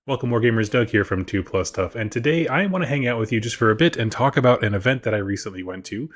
Welcome, Wargamers. Doug here from 2 Plus Stuff, and today I want to hang out with you just for a bit and talk about an event that I recently went to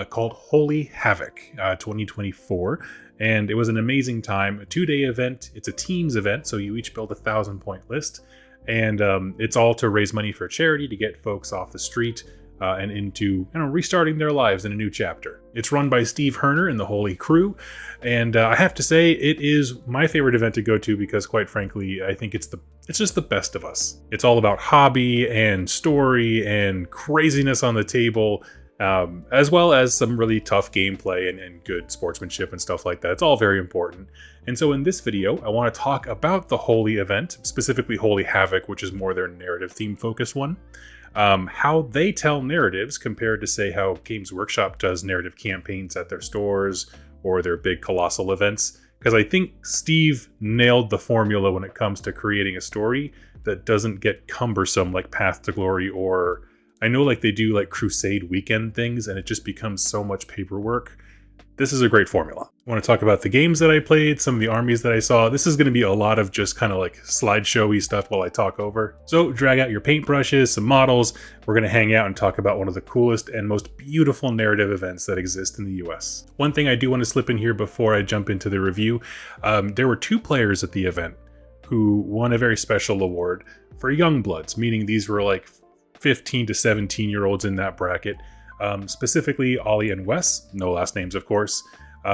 called Holy Havoc 2024, and it was an amazing time. A 2-day event. It's a teams event, so you each build a 1,000-point list, and it's all to raise money for charity to get folks off the street and into restarting their lives in a new chapter. It's run by Steve Herner and the Holy Crew, and I have to say it is my favorite event to go to because, quite frankly, I think it's just the best of us. It's all about hobby and story and craziness on the table, as well as some really tough gameplay and good sportsmanship and stuff like that. It's all very important. And so in this video, I want to talk about the Holy event, specifically Holy Havoc, which is more their narrative theme focused one. How they tell narratives compared to, say, how Games Workshop does narrative campaigns at their stores or their big colossal events. Because I think Steve nailed the formula when it comes to creating a story that doesn't get cumbersome like Path to Glory, or I know like they do like Crusade weekend things and it just becomes so much paperwork. This is a great formula. I want to talk about the games that I played, some of the armies that I saw. This is going to be a lot of just kind of like slideshowy stuff while I talk over. So drag out your paintbrushes, some models. We're going to hang out and talk about one of the coolest and most beautiful narrative events that exist in the US. One thing I do want to slip in here before I jump into the review, there were 2 players at the event who won a very special award for young bloods, meaning these were like 15 to 17 year olds in that bracket. Specifically Ollie and Wes, no last names of course.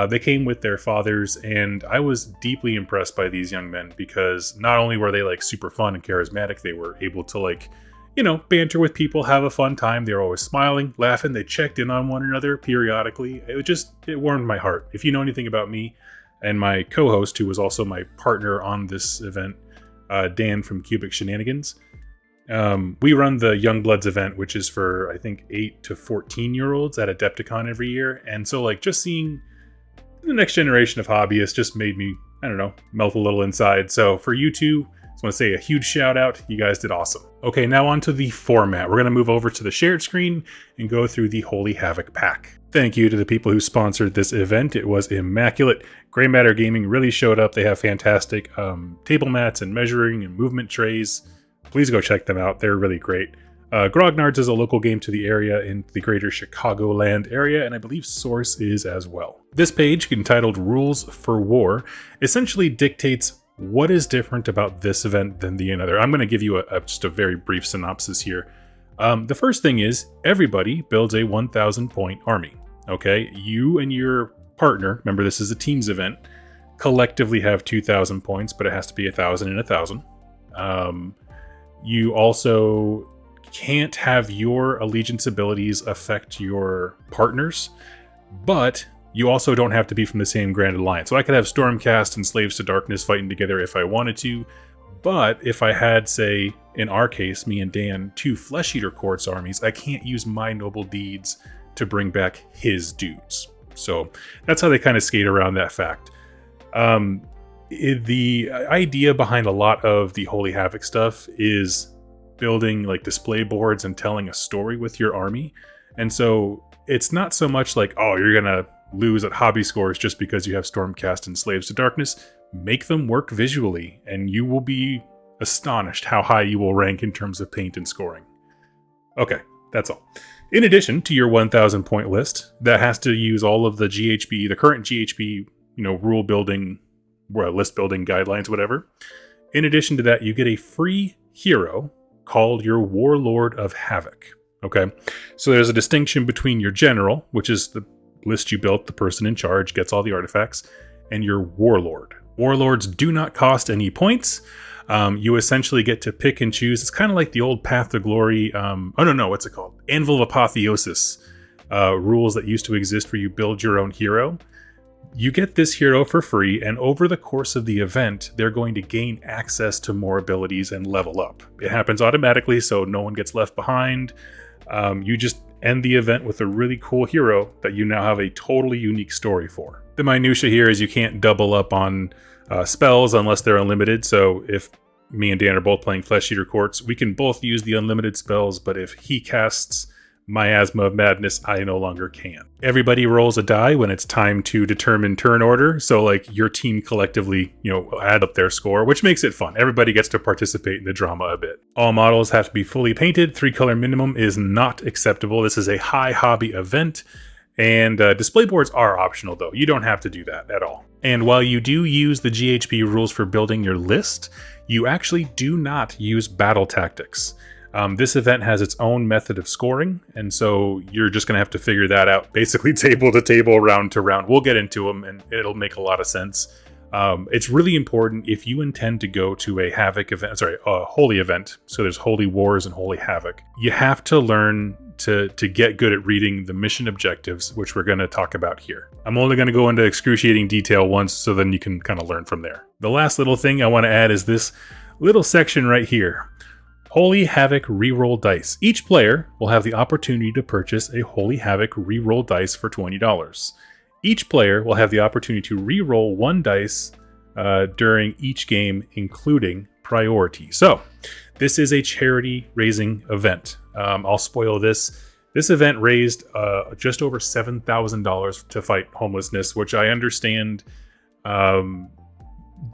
They came with their fathers, and I was deeply impressed by these young men because not only were they like super fun and charismatic, they were able to like, banter with people, have a fun time. They were always smiling, laughing. They checked in on one another periodically. It warmed my heart. If you know anything about me and my co-host, who was also my partner on this event, Dan from Cubic Shenanigans, we run the Young Bloods event, which is for I think 8 to 14 year olds at Adepticon every year. And so like just seeing the next generation of hobbyists just made me, melt a little inside. So for you two, I just want to say a huge shout out. You guys did awesome. Okay, now on to the format. We're going to move over to the shared screen and go through the Holy Havoc pack. Thank you to the people who sponsored this event. It was immaculate. Grey Matter Gaming really showed up. They have fantastic table mats and measuring and movement trays. Please go check them out. They're really great. Grognard's is a local game to the area in the greater Chicagoland area, and I believe Source is as well. This page, entitled Rules for War, essentially dictates what is different about this event than the other. I'm going to give you just a very brief synopsis here. The first thing is everybody builds a 1,000-point army. Okay, you and your partner, remember this is a teams event, collectively have 2,000 points, but it has to be 1,000 and 1,000. You also can't have your allegiance abilities affect your partners, but you also don't have to be from the same Grand Alliance. So I could have Stormcast and Slaves to Darkness fighting together if I wanted to, but if I had, say, in our case, me and Dan, 2 Flesh Eater Courts armies, I can't use my noble deeds to bring back his dudes. So that's how they kind of skate around that fact. The idea behind a lot of the Holy Havoc stuff is building like display boards and telling a story with your army. And so it's not so much like, oh, you're gonna lose at hobby scores just because you have Stormcast and Slaves to Darkness. Make them work visually and you will be astonished how high you will rank in terms of paint and scoring. Okay, that's all. In addition to your 1,000 point list that has to use all of the GHB, the current GHB, rule building, list building guidelines, whatever. In addition to that, you get a free hero called your Warlord of Havoc. Okay, so there's a distinction between your general, which is the list you built, the person in charge gets all the artifacts, and your warlord. Warlords do not cost any points. You essentially get to pick and choose. It's kind of like the old Path to Glory, what's it called? Anvil of Apotheosis rules that used to exist where you build your own hero. You get this hero for free, and over the course of the event, they're going to gain access to more abilities and level up. It happens automatically, so no one gets left behind. You just end the event with a really cool hero that you now have a totally unique story for. The minutia here is you can't double up on spells unless they're unlimited, so if me and Dan are both playing Flesh Eater Courts, we can both use the unlimited spells, but if he casts miasma of madness, I no longer can. Everybody rolls a die when it's time to determine turn order. So like your team collectively, add up their score, which makes it fun. Everybody gets to participate in the drama a bit. All models have to be fully painted. 3-color minimum is not acceptable. This is a high hobby event. And display boards are optional though. You don't have to do that at all. And while you do use the GHB rules for building your list, you actually do not use battle tactics. This event has its own method of scoring, and so you're just going to have to figure that out, basically table to table, round to round. We'll get into them, and it'll make a lot of sense. It's really important if you intend to go to a holy event, so there's Holy Wars and Holy Havoc, you have to learn to get good at reading the mission objectives, which we're going to talk about here. I'm only going to go into excruciating detail once, so then you can kind of learn from there. The last little thing I want to add is this little section right here. Holy Havoc reroll dice. Each player will have the opportunity to purchase a Holy Havoc reroll dice for $20. Each player will have the opportunity to reroll one dice during each game, including priority. So, this is a charity raising event. I'll spoil this. This event raised just over $7,000 to fight homelessness, which I understand.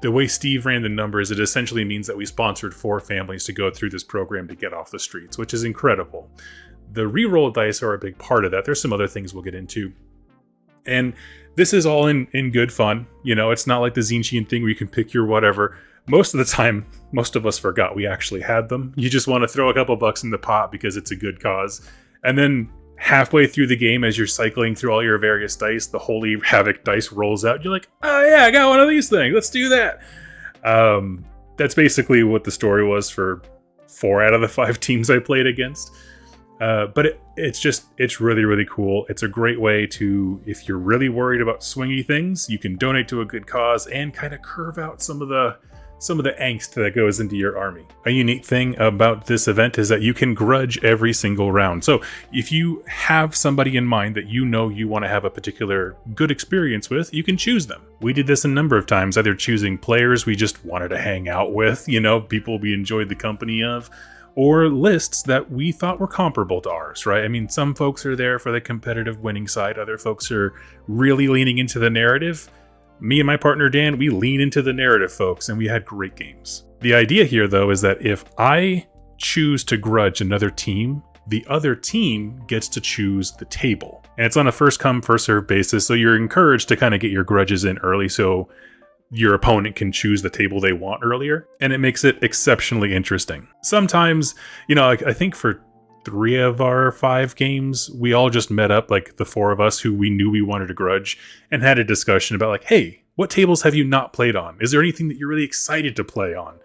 The way Steve ran the numbers, it essentially means that we sponsored 4 families to go through this program to get off the streets, which is incredible. The reroll dice are a big part of that. There's some other things we'll get into. And this is all in good fun. It's not like the Zinchian thing where you can pick your whatever. Most of the time, most of us forgot we actually had them. You just want to throw a couple bucks in the pot because it's a good cause. And then halfway through the game, as you're cycling through all your various dice, the Holy Havoc dice rolls out. You're like, oh yeah, I got one of these things. Let's do that. That's basically what the story was for 4 out of the 5 teams I played against. But it's really, really cool. It's a great way to, if you're really worried about swingy things, you can donate to a good cause and kind of curve out some of the angst that goes into your army. A unique thing about this event is that you can grudge every single round. So if you have somebody in mind that you want to have a particular good experience with, you can choose them. We did this a number of times, either choosing players we just wanted to hang out with, people we enjoyed the company of, or lists that we thought were comparable to ours, right? I mean, some folks are there for the competitive winning side. Other folks are really leaning into the narrative. Me and my partner Dan, we lean into the narrative, folks, and we had great games. The idea here, though, is that if I choose to grudge another team, the other team gets to choose the table. And it's on a first-come, first-served basis, so you're encouraged to kind of get your grudges in early so your opponent can choose the table they want earlier, and it makes it exceptionally interesting. Sometimes, I think for 3 of our 5 games, we all just met up, like the 4 of us who we knew we wanted to grudge, and had a discussion about like, hey, what tables have you not played on? Is there anything that you're really excited to play on?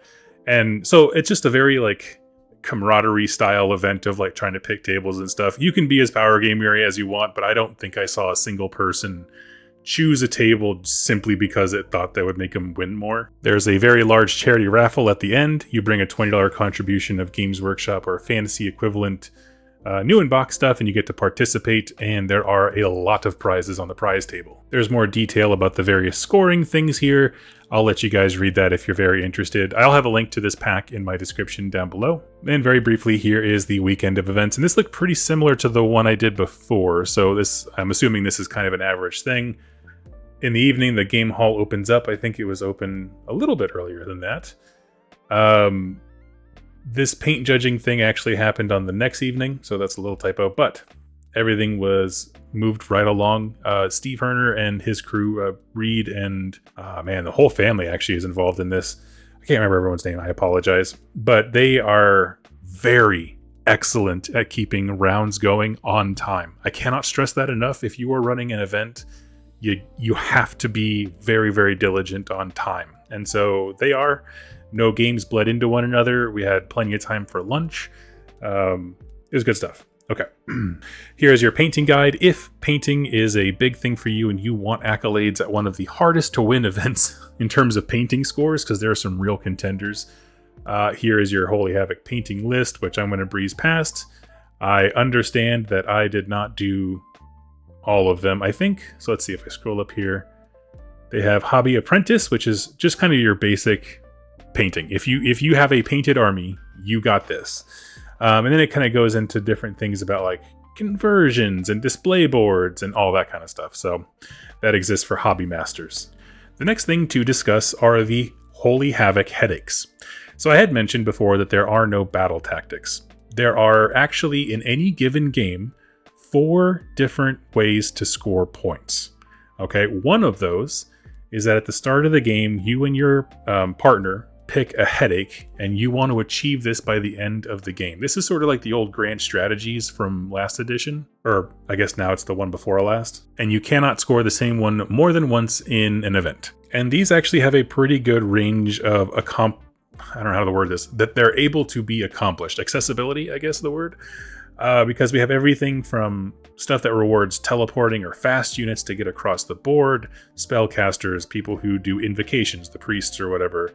And so it's just a very like camaraderie style event of like trying to pick tables and stuff. You can be as power gamery as you want, but I don't think I saw a single person choose a table simply because it thought that would make them win more. There's a very large charity raffle at the end. You bring a $20 contribution of Games Workshop or fantasy equivalent new in-box stuff, and you get to participate, and there are a lot of prizes on the prize table. There's more detail about the various scoring things here. I'll let you guys read that if you're very interested. I'll have a link to this pack in my description down below. And very briefly, here is the weekend of events, and this looked pretty similar to the one I did before, so I'm assuming this is kind of an average thing. In the evening, the game hall opens up. I think it was open a little bit earlier than that. This paint judging thing actually happened on the next evening, so that's a little typo, but everything was moved right along. Steve Herner and his crew, Reed and, the whole family actually is involved in this. I can't remember everyone's name, I apologize. But they are very excellent at keeping rounds going on time. I cannot stress that enough. If you are running an event, you have to be very, very diligent on time. And so they are. No games bled into one another. We had plenty of time for lunch. It was good stuff. Okay. Here's your painting guide. If painting is a big thing for you and you want accolades at one of the hardest to win events in terms of painting scores, because there are some real contenders, here is your Holy Havoc painting list, which I'm going to breeze past. I understand that I did not do all of them, I think. So let's see if I scroll up here. They have Hobby Apprentice, which is just kind of your basic painting. If you have a painted army, you got this. And then it kind of goes into different things about like conversions and display boards and all that kind of stuff. So that exists for hobby masters. The next thing to discuss are the Holy Havoc headaches. So I had mentioned before that there are no battle tactics. There are actually, in any given game, 4 different ways to score points. Okay, one of those is that at the start of the game, you and your partner pick a headache, and you want to achieve this by the end of the game. This is sort of like the old grand strategies from last edition, or I guess now it's the one before last. And you cannot score the same one more than once in an event. And these actually have a pretty good range of I don't know how to word this, that they're able to be accomplished. Accessibility, I guess the word. Because we have everything from stuff that rewards teleporting or fast units to get across the board, spellcasters, people who do invocations, the priests or whatever.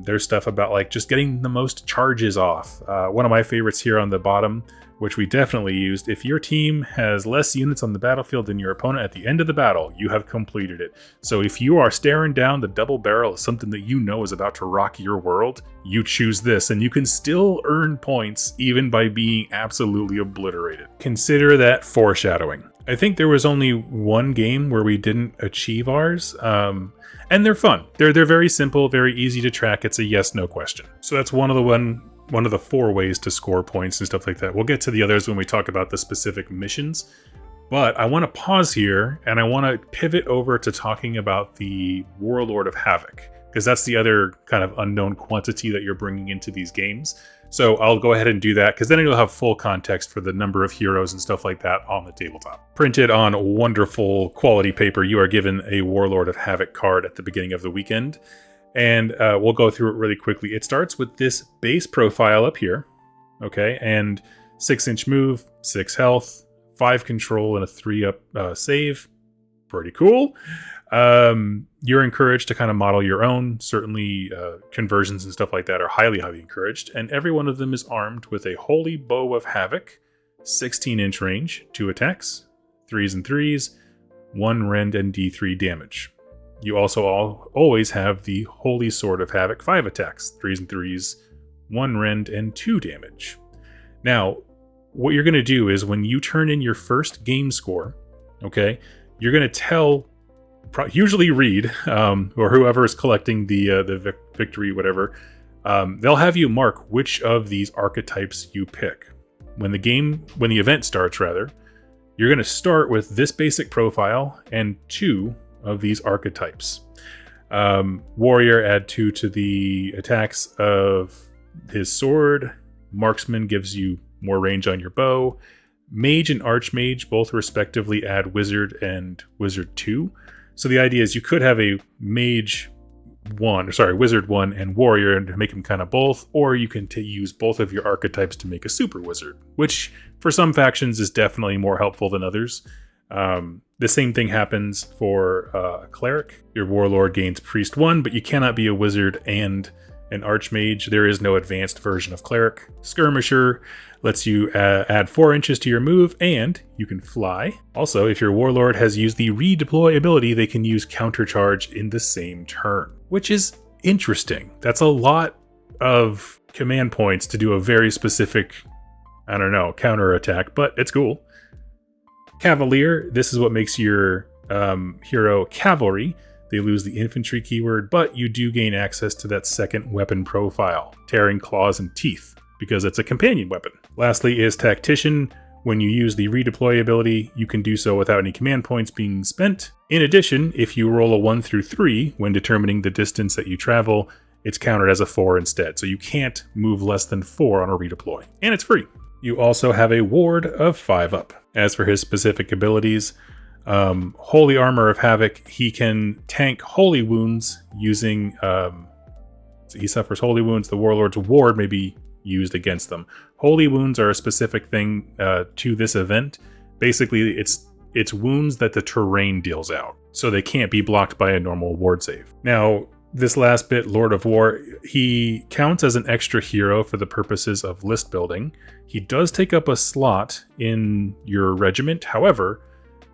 There's stuff about like just getting the most charges off. One of my favorites here on the bottom, which we definitely used, if your team has less units on the battlefield than your opponent at the end of the battle, you have completed it. So if you are staring down the double barrel of something that you know is about to rock your world, you choose this, and you can still earn points even by being absolutely obliterated. Consider that foreshadowing. I think there was only one game where we didn't achieve ours, and they're fun. They're very simple, very easy to track. It's a yes/no question. So that's one of the 4 ways to score points and stuff like that. We'll get to the others when we talk about the specific missions. But I want to pause here, and I want to pivot over to talking about the Warlord of Havoc, because that's the other kind of unknown quantity that you're bringing into these games. So I'll go ahead and do that, because then you'll have full context for the number of heroes and stuff like that on the tabletop. Printed on wonderful quality paper, you are given a Warlord of Havoc card at the beginning of the weekend. And we'll go through it really quickly. It starts with this base profile up here, okay, and 6-inch move, 6 health, 5 control, and a 3-up save. Pretty cool. You're encouraged to kind of model your own. Certainly conversions and stuff like that are highly, highly encouraged. And every one of them is armed with a Holy Bow of Havoc, 16-inch range, 2 attacks, 3s and 3s, 1 rend and D3 damage. You also always have the Holy Sword of Havoc, 5 attacks, 3s and 3s, 1 rend, and 2 damage. Now, what you're going to do is when you turn in your first game score, okay, you're going to usually Reed, or whoever is collecting the victory, whatever, they'll have you mark which of these archetypes you pick. When the event starts, rather, you're going to start with this basic profile and 2 of these archetypes. Warrior, add 2 to the attacks of his sword. Marksman gives you more range on your bow. Mage and Archmage both respectively add Wizard and Wizard 2. So the idea is you could have a Wizard 1 and Warrior and make them kind of both, or you can use both of your archetypes to make a Super Wizard, which for some factions is definitely more helpful than others. The same thing happens for a Cleric. Your Warlord gains Priest 1, but you cannot be a Wizard and an Archmage. There is no advanced version of Cleric. Skirmisher lets you add 4 inches to your move, and you can fly. Also, if your Warlord has used the redeploy ability, they can use Countercharge in the same turn, which is interesting. That's a lot of command points to do a very specific, counter attack, but it's cool. Cavalier, this is what makes your hero Cavalry. They lose the infantry keyword, but you do gain access to that second weapon profile, Tearing Claws and Teeth, because it's a companion weapon. Lastly is Tactician. When you use the redeploy ability, you can do so without any command points being spent. In addition, if you roll a 1 through 3 when determining the distance that you travel, it's counted as a 4 instead, so you can't move less than 4 on a redeploy. And it's free. You also have a ward of 5 up. As for his specific abilities, Holy Armor of Havoc, he can tank holy wounds using, he suffers holy wounds. The Warlord's ward may be used against them. Holy wounds are a specific thing to this event. Basically, it's wounds that the terrain deals out, so they can't be blocked by a normal ward save. Now, this last bit, Lord of War, he counts as an extra hero for the purposes of list building. He does take up a slot in your regiment. However,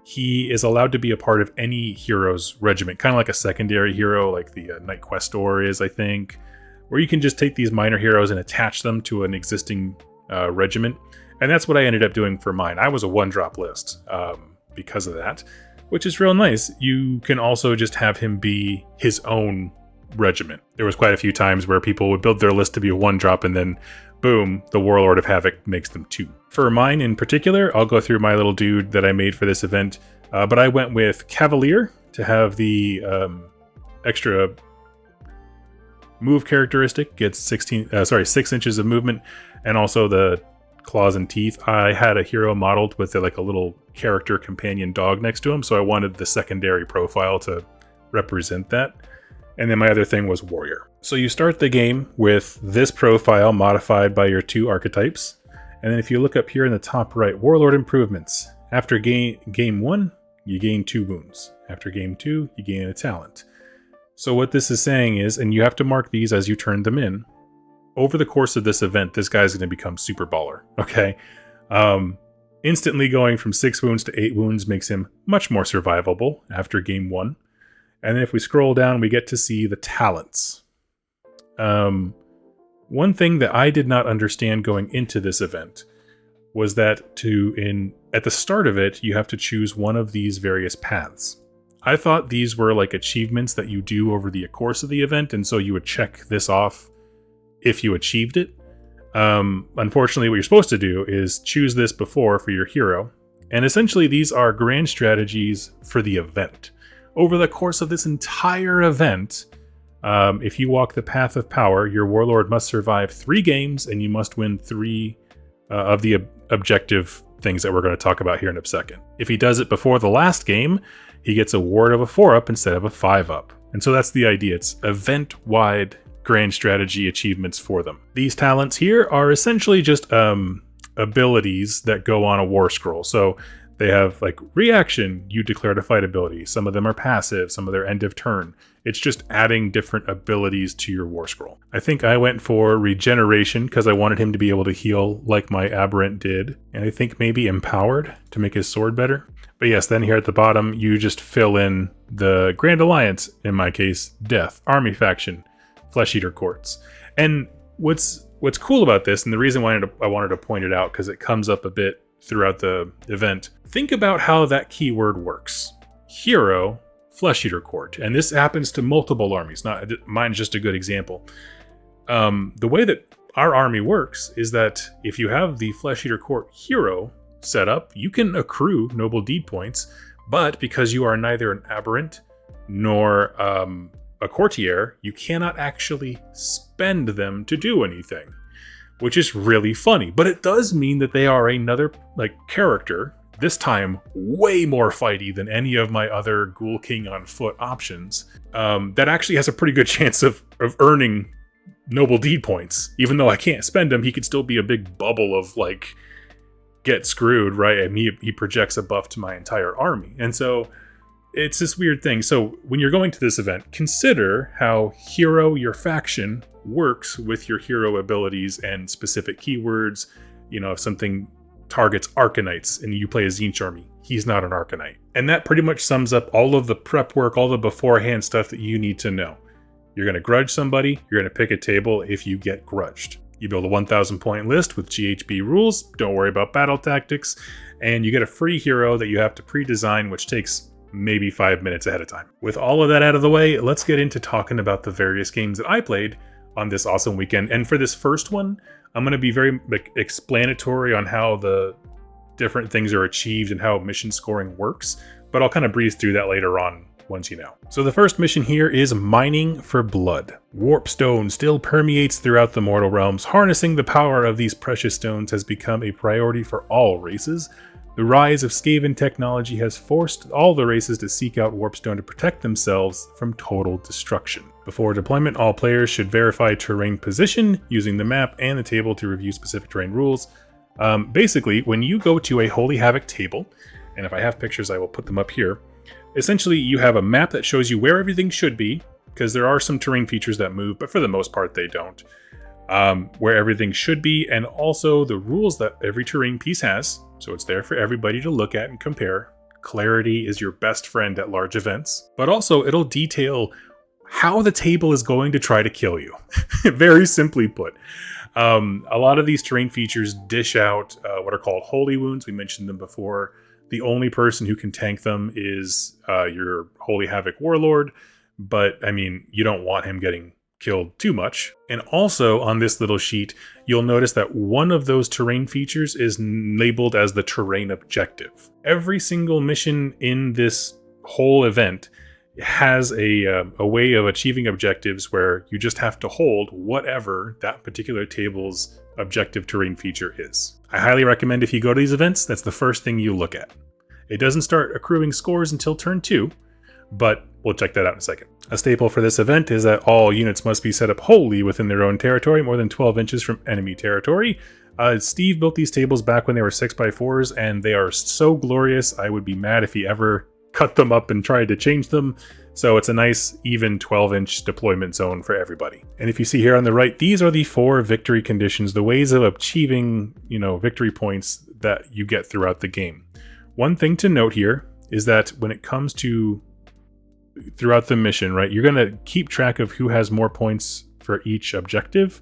he is allowed to be a part of any hero's regiment, kind of like a secondary hero, like the Knight Questor is, I think, where you can just take these minor heroes and attach them to an existing regiment. And that's what I ended up doing for mine. I was a 1-drop list because of that, which is real nice. You can also just have him be his own regiment. There was quite a few times where people would build their list to be a 1-drop and then boom, the Warlord of Havoc makes them 2. For mine in particular, I'll go through my little dude that I made for this event, but I went with Cavalier to have the extra move characteristic, gets 6 inches of movement, and also the claws and teeth. I had a hero modeled with like a little character companion dog next to him, so I wanted the secondary profile to represent that. And then my other thing was warrior. So you start the game with this profile modified by your 2 archetypes. And then if you look up here in the top right, Warlord improvements. After game 1, you gain 2 wounds. After game 2, you gain a talent. So what this is saying is, and you have to mark these as you turn them in, over the course of this event, this guy's going to become super baller, okay? Instantly going from 6 wounds to 8 wounds makes him much more survivable after game 1. And then if we scroll down, we get to see the talents. One thing that I did not understand going into this event was that at the start of it, you have to choose one of these various paths. I thought these were like achievements that you do over the course of the event, and so you would check this off if you achieved it. Unfortunately, what you're supposed to do is choose this before for your hero, and essentially these are grand strategies for the event. Over the course of this entire event, if you walk the path of power, your warlord must survive 3 games, and you must win 3 of the objective things that we're going to talk about here in a second. If he does it before the last game, he gets a ward of a 4-up instead of a 5-up. And so that's the idea. It's event-wide grand strategy achievements for them. These talents here are essentially just abilities that go on a war scroll. So they have like reaction, you declared a fight ability. Some of them are passive, some of their end of turn. It's just adding different abilities to your war scroll. I think I went for regeneration because I wanted him to be able to heal like my aberrant did. And I think maybe empowered to make his sword better. But yes, then here at the bottom, you just fill in the Grand Alliance, in my case, Death, Army Faction, Flesh Eater Courts. And what's cool about this, and the reason why I wanted to point it out, because it comes up a bit throughout the event, think about how that keyword works. Hero, Flesh Eater Court. And this happens to multiple armies. Mine's just a good example. The way that our army works is that if you have the Flesh Eater Court hero set up, you can accrue noble deed points, but because you are neither an aberrant nor a courtier, you cannot actually spend them to do anything, which is really funny. But it does mean that they are another character, this time way more fighty than any of my other Ghoul King on foot options, that actually has a pretty good chance of earning noble deed points. Even though I can't spend them, he could still be a big bubble of get screwed, right? And he projects a buff to my entire army. And so it's this weird thing. So when you're going to this event, consider how hero your faction works with your hero abilities and specific keywords. You know, if something targets Arcanites and you play a Tzeentch army, he's not an Arcanite. And that pretty much sums up all of the prep work, all the beforehand stuff that you need to know. You're going to grudge somebody, you're going to pick a table if you get grudged. You build a 1,000 point list with GHB rules, don't worry about battle tactics, and you get a free hero that you have to pre-design, which takes maybe 5 minutes ahead of time. With all of that out of the way, let's get into talking about the various games that I played on this awesome weekend. And for this first one, I'm going to be very explanatory on how the different things are achieved and how mission scoring works, but I'll kind of breeze through that later on once you know. So the first mission here is Mining for Blood. Warpstone still permeates throughout the mortal realms. Harnessing the power of these precious stones has become a priority for all races. The rise of Skaven technology has forced all the races to seek out Warpstone to protect themselves from total destruction. Before deployment, all players should verify terrain position using the map and the table to review specific terrain rules. Basically, when you go to a Holy Havoc table, and if I have pictures, I will put them up here. Essentially, you have a map that shows you where everything should be, because there are some terrain features that move, but for the most part, they don't. Where everything should be, and also the rules that every terrain piece has, so it's there for everybody to look at and compare. Clarity is your best friend at large events, but also it'll detail how the table is going to try to kill you. Very simply put. A lot of these terrain features dish out what are called holy wounds. We mentioned them before. The only person who can tank them is your Holy Havoc Warlord, but I mean, you don't want him getting killed too much. And also on this little sheet, you'll notice that one of those terrain features is labeled as the terrain objective. Every single mission in this whole event has a way of achieving objectives where you just have to hold whatever that particular table's objective terrain feature is. I highly recommend if you go to these events, that's the first thing you look at. It doesn't start accruing scores until turn 2, but we'll check that out in a second. A staple for this event is that all units must be set up wholly within their own territory, more than 12 inches from enemy territory. Steve built these tables back when they were 6x4s, and they are so glorious, I would be mad if he ever cut them up and tried to change them. So it's a nice, even 12-inch deployment zone for everybody. And if you see here on the right, these are the 4 victory conditions, the ways of achieving, victory points that you get throughout the game. One thing to note here is that when it comes to throughout the mission, right, you're going to keep track of who has more points for each objective,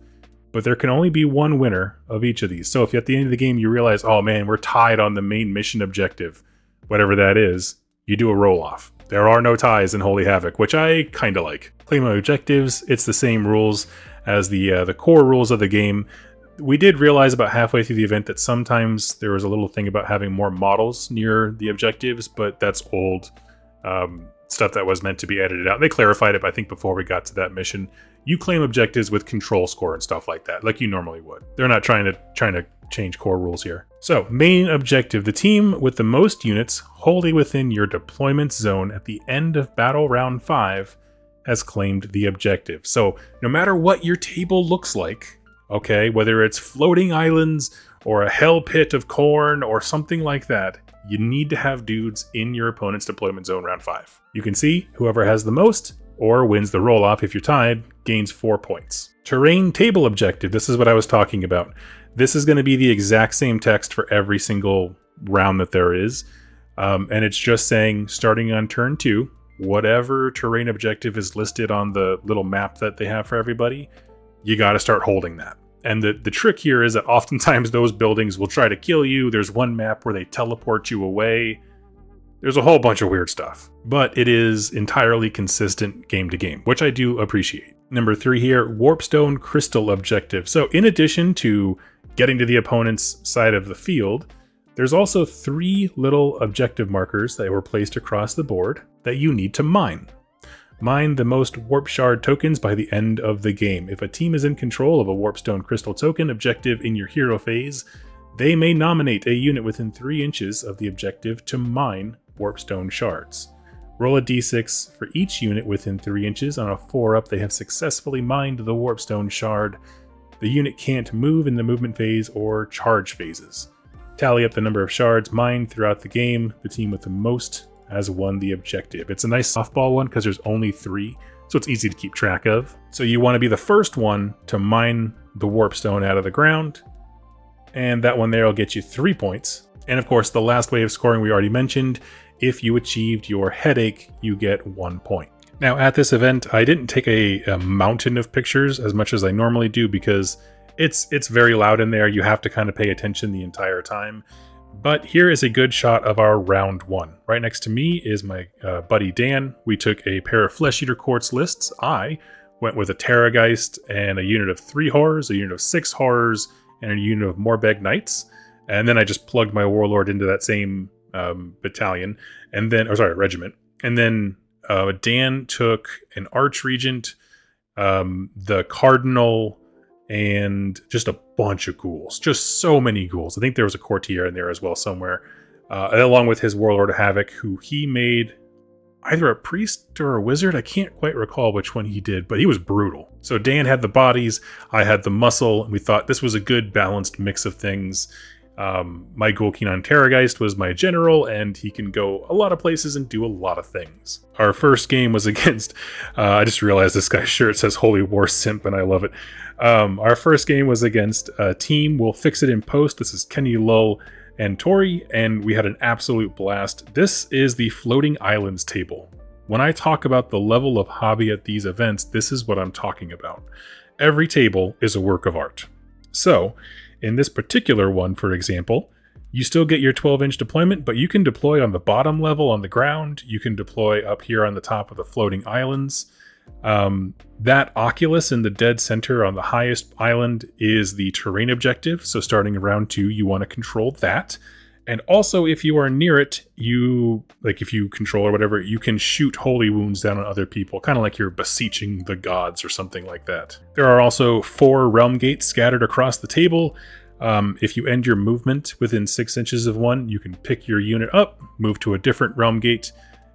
but there can only be one winner of each of these. So if at the end of the game you realize, oh man, we're tied on the main mission objective, whatever that is, you do a roll-off. There are no ties in Holy Havoc, which I kind of like. Claim objectives, it's the same rules as the core rules of the game. We did realize about halfway through the event that sometimes there was a little thing about having more models near the objectives, but that's old stuff that was meant to be edited out. They clarified it, I think, before we got to that mission. You claim objectives with control score and stuff like that, like you normally would. They're not trying to change core rules here. So, main objective. The team with the most units wholly within your deployment zone at the end of battle round 5 has claimed the objective. So, no matter what your table looks like, okay, whether it's floating islands or a hell pit of corn or something like that, you need to have dudes in your opponent's deployment zone round 5. You can see whoever has the most or wins the roll-off if you're tied gains 4 points. Terrain table objective. This is what I was talking about. This is going to be the exact same text for every single round that there is. And it's just saying, starting on turn 2, whatever terrain objective is listed on the little map that they have for everybody, you got to start holding that. And the trick here is that oftentimes those buildings will try to kill you. There's one map where they teleport you away. There's a whole bunch of weird stuff. But it is entirely consistent game to game, which I do appreciate. Number 3 here, Warpstone Crystal objective. So in addition to getting to the opponent's side of the field, there's also 3 little objective markers that were placed across the board that you need to mine. Mine the most Warp Shard tokens by the end of the game. If a team is in control of a Warpstone Crystal token objective in your hero phase, they may nominate a unit within 3 inches of the objective to mine Warpstone Shards. Roll a d6 for each unit within 3 inches. On a 4-up, they have successfully mined the Warpstone Shard. The unit can't move in the movement phase or charge phases. Tally up the number of shards mined throughout the game. The team with the most has won the objective. It's a nice softball one because there's only 3, so it's easy to keep track of. So you want to be the first one to mine the Warpstone out of the ground, and that one there will get you 3 points. And of course, the last way of scoring we already mentioned, if you achieved your headache, you get 1 point. Now at this event, I didn't take a mountain of pictures as much as I normally do because it's very loud in there. You have to kind of pay attention the entire time. But here is a good shot of our round 1. Right next to me is my buddy Dan. We took a pair of Flesh Eater Quartz lists. I went with a Terrorgeist and a unit of 3 horrors, a unit of 6 horrors, and a unit of Morbeg Knights. And then I just plugged my Warlord into that same battalion, regiment. And then Dan took an Archregent, the Cardinal, and just a bunch of ghouls. Just so many ghouls. I think there was a Courtier in there as well somewhere, along with his Warlord of Havoc, who he made either a priest or a wizard. I can't quite recall which one he did, but he was brutal. So Dan had the bodies, I had the muscle, and we thought this was a good balanced mix of things. My Ghoul-Keenan Terrorgeist was my general, and he can go a lot of places and do a lot of things. Our first game was against, I just realized this guy's shirt says Holy War Simp, and I love it. Our first game was against a team, we'll fix it in post. This is Kenny Lull and Tori, and we had an absolute blast. This is the Floating Islands table. When I talk about the level of hobby at these events, this is what I'm talking about. Every table is a work of art. So, in this particular one, for example, you still get your 12-inch deployment, but you can deploy on the bottom level on the ground. You can deploy up here on the top of the floating islands. That Oculus in the dead center on the highest island is the terrain objective. So starting in round 2, you want to control that. And also, if you are near it, if you control or whatever, you can shoot holy wounds down on other people, kind of like you're beseeching the gods or something like that. There are also 4 realm gates scattered across the table. If you end your movement within 6 inches of one, you can pick your unit up, move to a different realm gate,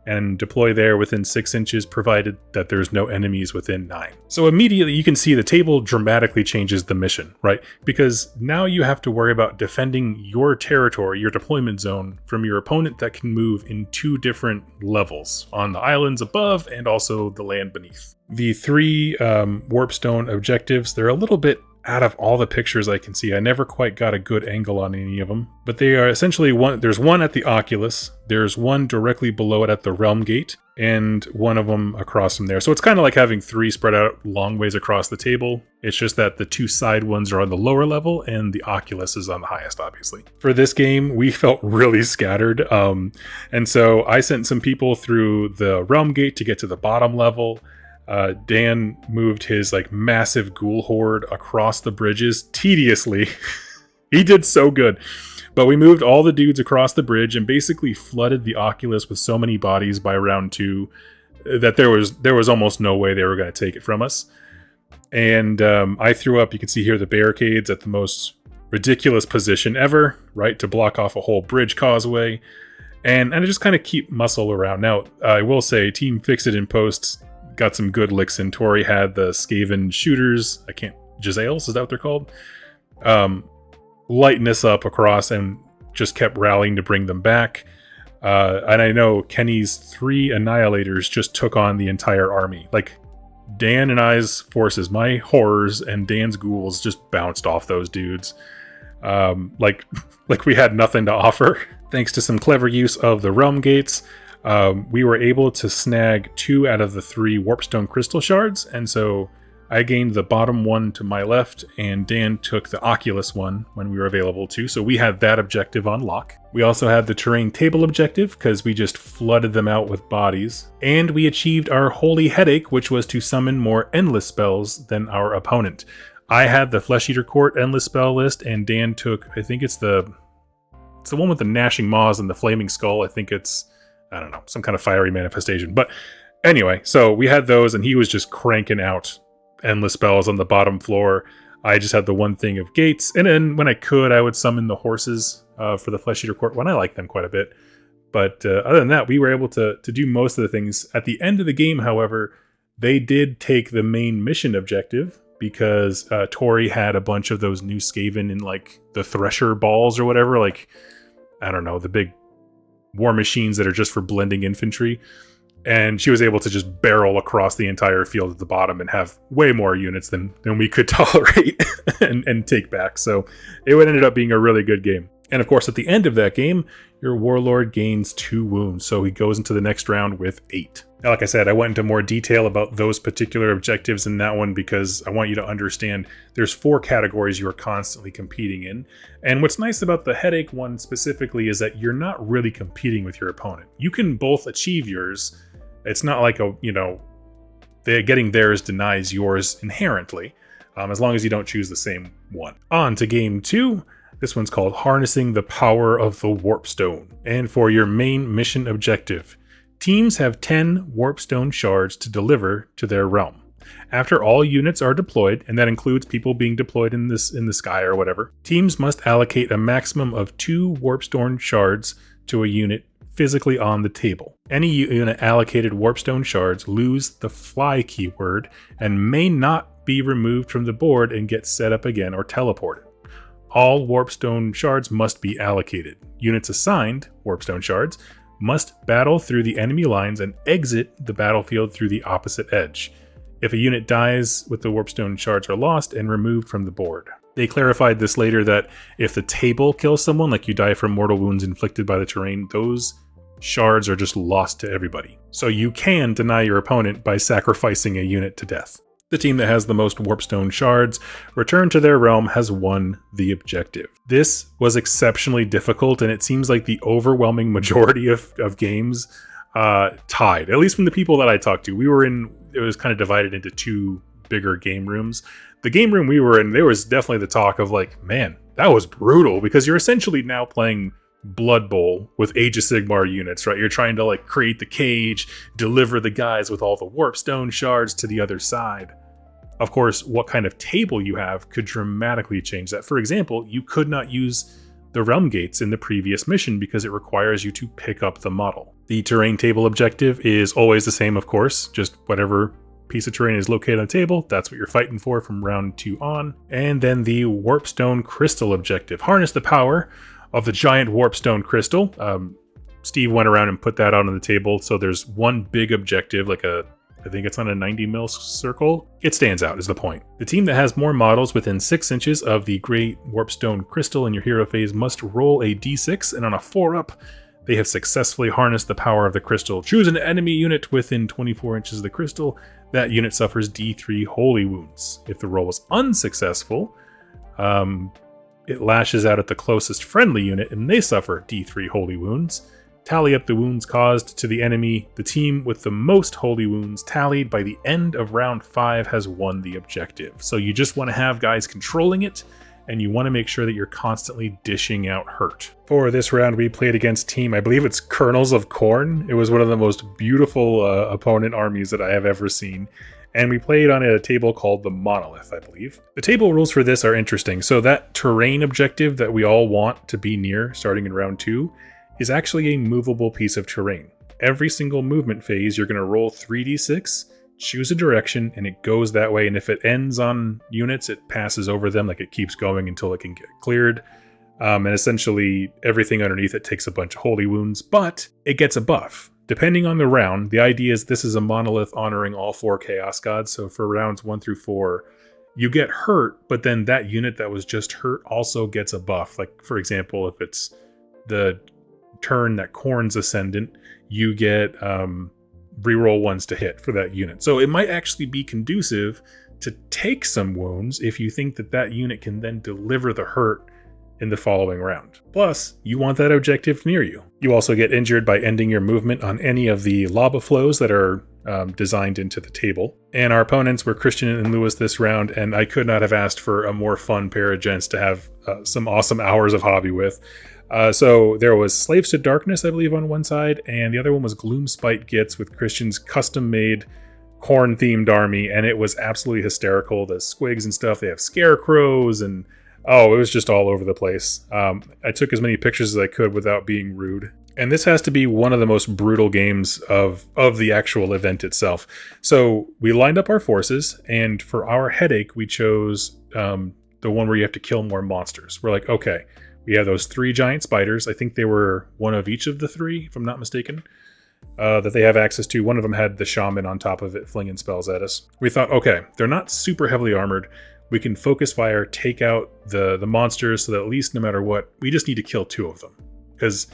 and deploy there within 6 inches, provided that there's no enemies within 9. So immediately you can see the table dramatically changes the mission, right? Because now you have to worry about defending your territory, your deployment zone, from your opponent that can move in 2 different levels, on the islands above and also the land beneath. The 3 Warpstone objectives, they're a little bit out of all the pictures I can see. I never quite got a good angle on any of them, but they are essentially there's one at the Oculus, there's one directly below it at the Realm Gate, and one of them across from there. So it's kind of like having 3 spread out long ways across the table. It's just that the 2 side ones are on the lower level and the Oculus is on the highest, obviously. For this game, we felt really scattered. And so I sent some people through the Realm Gate to get to the bottom level. Dan moved his massive ghoul horde across the bridges tediously. He did so good. But we moved all the dudes across the bridge and basically flooded the Oculus with so many bodies by round 2 that there was almost no way they were going to take it from us. And I threw up, you can see here, the barricades at the most ridiculous position ever, right, to block off a whole bridge causeway. And I just kind of keep muscle around. Now, I will say, Team Fix It in Posts got some good licks in. Tori had the Skaven shooters. Giselles, is that what they're called? Lighten us up across and just kept rallying to bring them back. And I know Kenny's 3 Annihilators just took on the entire army. Dan and I's forces, my horrors and Dan's ghouls just bounced off those dudes. Like we had nothing to offer. Thanks to some clever use of the realm gates, we were able to snag 2 out of the 3 Warpstone crystal shards, and so I gained the bottom one to my left, and Dan took the Oculus one when we were available to, so we had that objective on lock. We also had the terrain table objective, because we just flooded them out with bodies. And we achieved our Holy Headache, which was to summon more endless spells than our opponent. I had the Flesh Eater Court endless spell list, and Dan took, I think it's the one with the Gnashing Maws and the Flaming Skull. I think it's, I don't know, some kind of fiery manifestation. But anyway, so we had those, and he was just cranking out endless spells on the bottom floor. I just had the one thing of gates, and then when I could, I would summon the horses for the Flesh Eater Court one. I like them quite a bit. But other than that, we were able to do most of the things. At the end of the game, however, they did take the main mission objective, because Tori had a bunch of those new Skaven in the Thresher balls or whatever, I don't know, the big war machines that are just for blending infantry. And she was able to just barrel across the entire field at the bottom and have way more units than we could tolerate and take back. So it ended up being a really good game. And of course, at the end of that game, your Warlord gains 2 wounds, so he goes into the next round with 8. Now, like I said, I went into more detail about those particular objectives in that one because I want you to understand there's 4 categories you are constantly competing in. And what's nice about the Headache one specifically is that you're not really competing with your opponent. You can both achieve yours. It's not like getting theirs denies yours inherently, as long as you don't choose the same one. On to game 2. This one's called Harnessing the Power of the Warpstone. And for your main mission objective, teams have 10 Warpstone shards to deliver to their realm. After all units are deployed, and that includes people being deployed in the sky or whatever, teams must allocate a maximum of 2 Warpstone shards to a unit physically on the table. Any unit allocated Warpstone shards lose the fly keyword and may not be removed from the board and get set up again or teleported. All Warpstone shards must be allocated. Units assigned Warpstone shards must battle through the enemy lines and exit the battlefield through the opposite edge. If a unit dies with the Warpstone shards are lost and removed from the board. They clarified this later that if the table kills someone, like you die from mortal wounds inflicted by the terrain, those shards are just lost to everybody. So you can deny your opponent by sacrificing a unit to death. The team that has the most Warpstone shards returned to their realm has won the objective. This was exceptionally difficult, and it seems like the overwhelming majority of games tied. At least from the people that I talked to, it was kind of divided into two bigger game rooms. The game room we were in, there was definitely the talk of like, man, that was brutal, because you're essentially now playing Blood Bowl with Age of Sigmar units, right? You're trying to like create the cage, deliver the guys with all the Warpstone shards to the other side. Of course, what kind of table you have could dramatically change that. For example, you could not use the realm gates in the previous mission because it requires you to pick up the model. The terrain table objective is always the same, of course, just whatever piece of terrain is located on the table, that's what you're fighting for from round 2 on. And then the Warpstone crystal objective. Harness the power of the giant Warpstone crystal. Steve went around and put that out on the table, so there's one big objective, I think it's on a 90 mil circle. It stands out is the point. The team that has more models within 6 inches of the great Warpstone crystal in your hero phase must roll a d6, and on a 4-up, they have successfully harnessed the power of the crystal. Choose an enemy unit within 24 inches of the crystal. That unit suffers d3 holy wounds. If the roll was unsuccessful, it lashes out at the closest friendly unit and they suffer d3 holy wounds. Tally up the wounds caused to the enemy. The team with the most holy wounds tallied by the end of round 5 has won the objective. So you just want to have guys controlling it, and you want to make sure that you're constantly dishing out hurt. For this round, we played against team, I believe it's Kernels of Corn. It was one of the most beautiful opponent armies that I have ever seen. And we played on a table called the Monolith, I believe. The table rules for this are interesting. So that terrain objective that we all want to be near starting in round 2 is actually a movable piece of terrain. Every single movement phase, you're going to roll 3d6, choose a direction, and it goes that way. And if it ends on units, it passes over them, like it keeps going until it can get cleared. And essentially, everything underneath it takes a bunch of holy wounds, but it gets a buff. Depending on the round, the idea is this is a monolith honoring all 4 Chaos Gods. So for rounds 1 through 4, you get hurt, but then that unit that was just hurt also gets a buff. Like, for example, if it's the turn that Khorne's Ascendant, you get reroll ones to hit for that unit. So it might actually be conducive to take some wounds if you think that that unit can then deliver the hurt in the following round. Plus, you want that objective near you. You also get injured by ending your movement on any of the lava flows that are designed into the table. And our opponents were Christian and Lewis this round, and I could not have asked for a more fun pair of gents to have some awesome hours of hobby with. So there was Slaves to Darkness, I believe, on one side, and the other one was Gloomspite Gits with Christian's custom-made Khorne-themed army, and it was absolutely hysterical. The squigs and stuff, they have scarecrows, and it was just all over the place. I took as many pictures as I could without being rude. And this has to be one of the most brutal games of the actual event itself. So we lined up our forces, and for our headache, we chose the one where you have to kill more monsters. We're like, okay, we have those 3 giant spiders. I think they were one of each of the 3, if I'm not mistaken, that they have access to. One of them had the shaman on top of it flinging spells at us. We thought, okay, they're not super heavily armored. We can focus fire, take out the monsters, so that at least no matter what, we just need to kill 2 of them. Because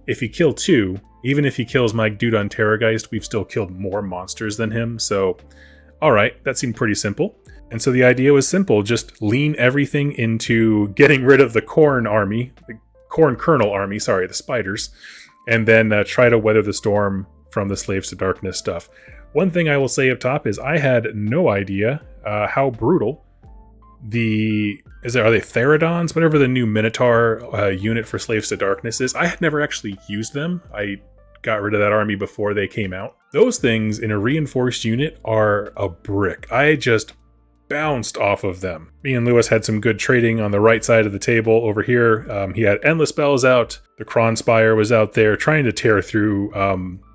if you kill 2, even if he kills my dude on Terrorgeist, we've still killed more monsters than him. So, alright, that seemed pretty simple. And so the idea was simple, just lean everything into getting rid of the Khorne army, the Khorne Colonel army, the spiders, and then try to weather the storm from the Slaves to Darkness stuff. One thing I will say up top is I had no idea how brutal are they Therodons? Whatever the new Minotaur unit for Slaves to Darkness is. I had never actually used them. I got rid of that army before they came out. Those things in a reinforced unit are a brick. I just bounced off of them. Me and Lewis had some good trading on the right side of the table over here. He had endless spells out. The Kronspire was out there trying to tear through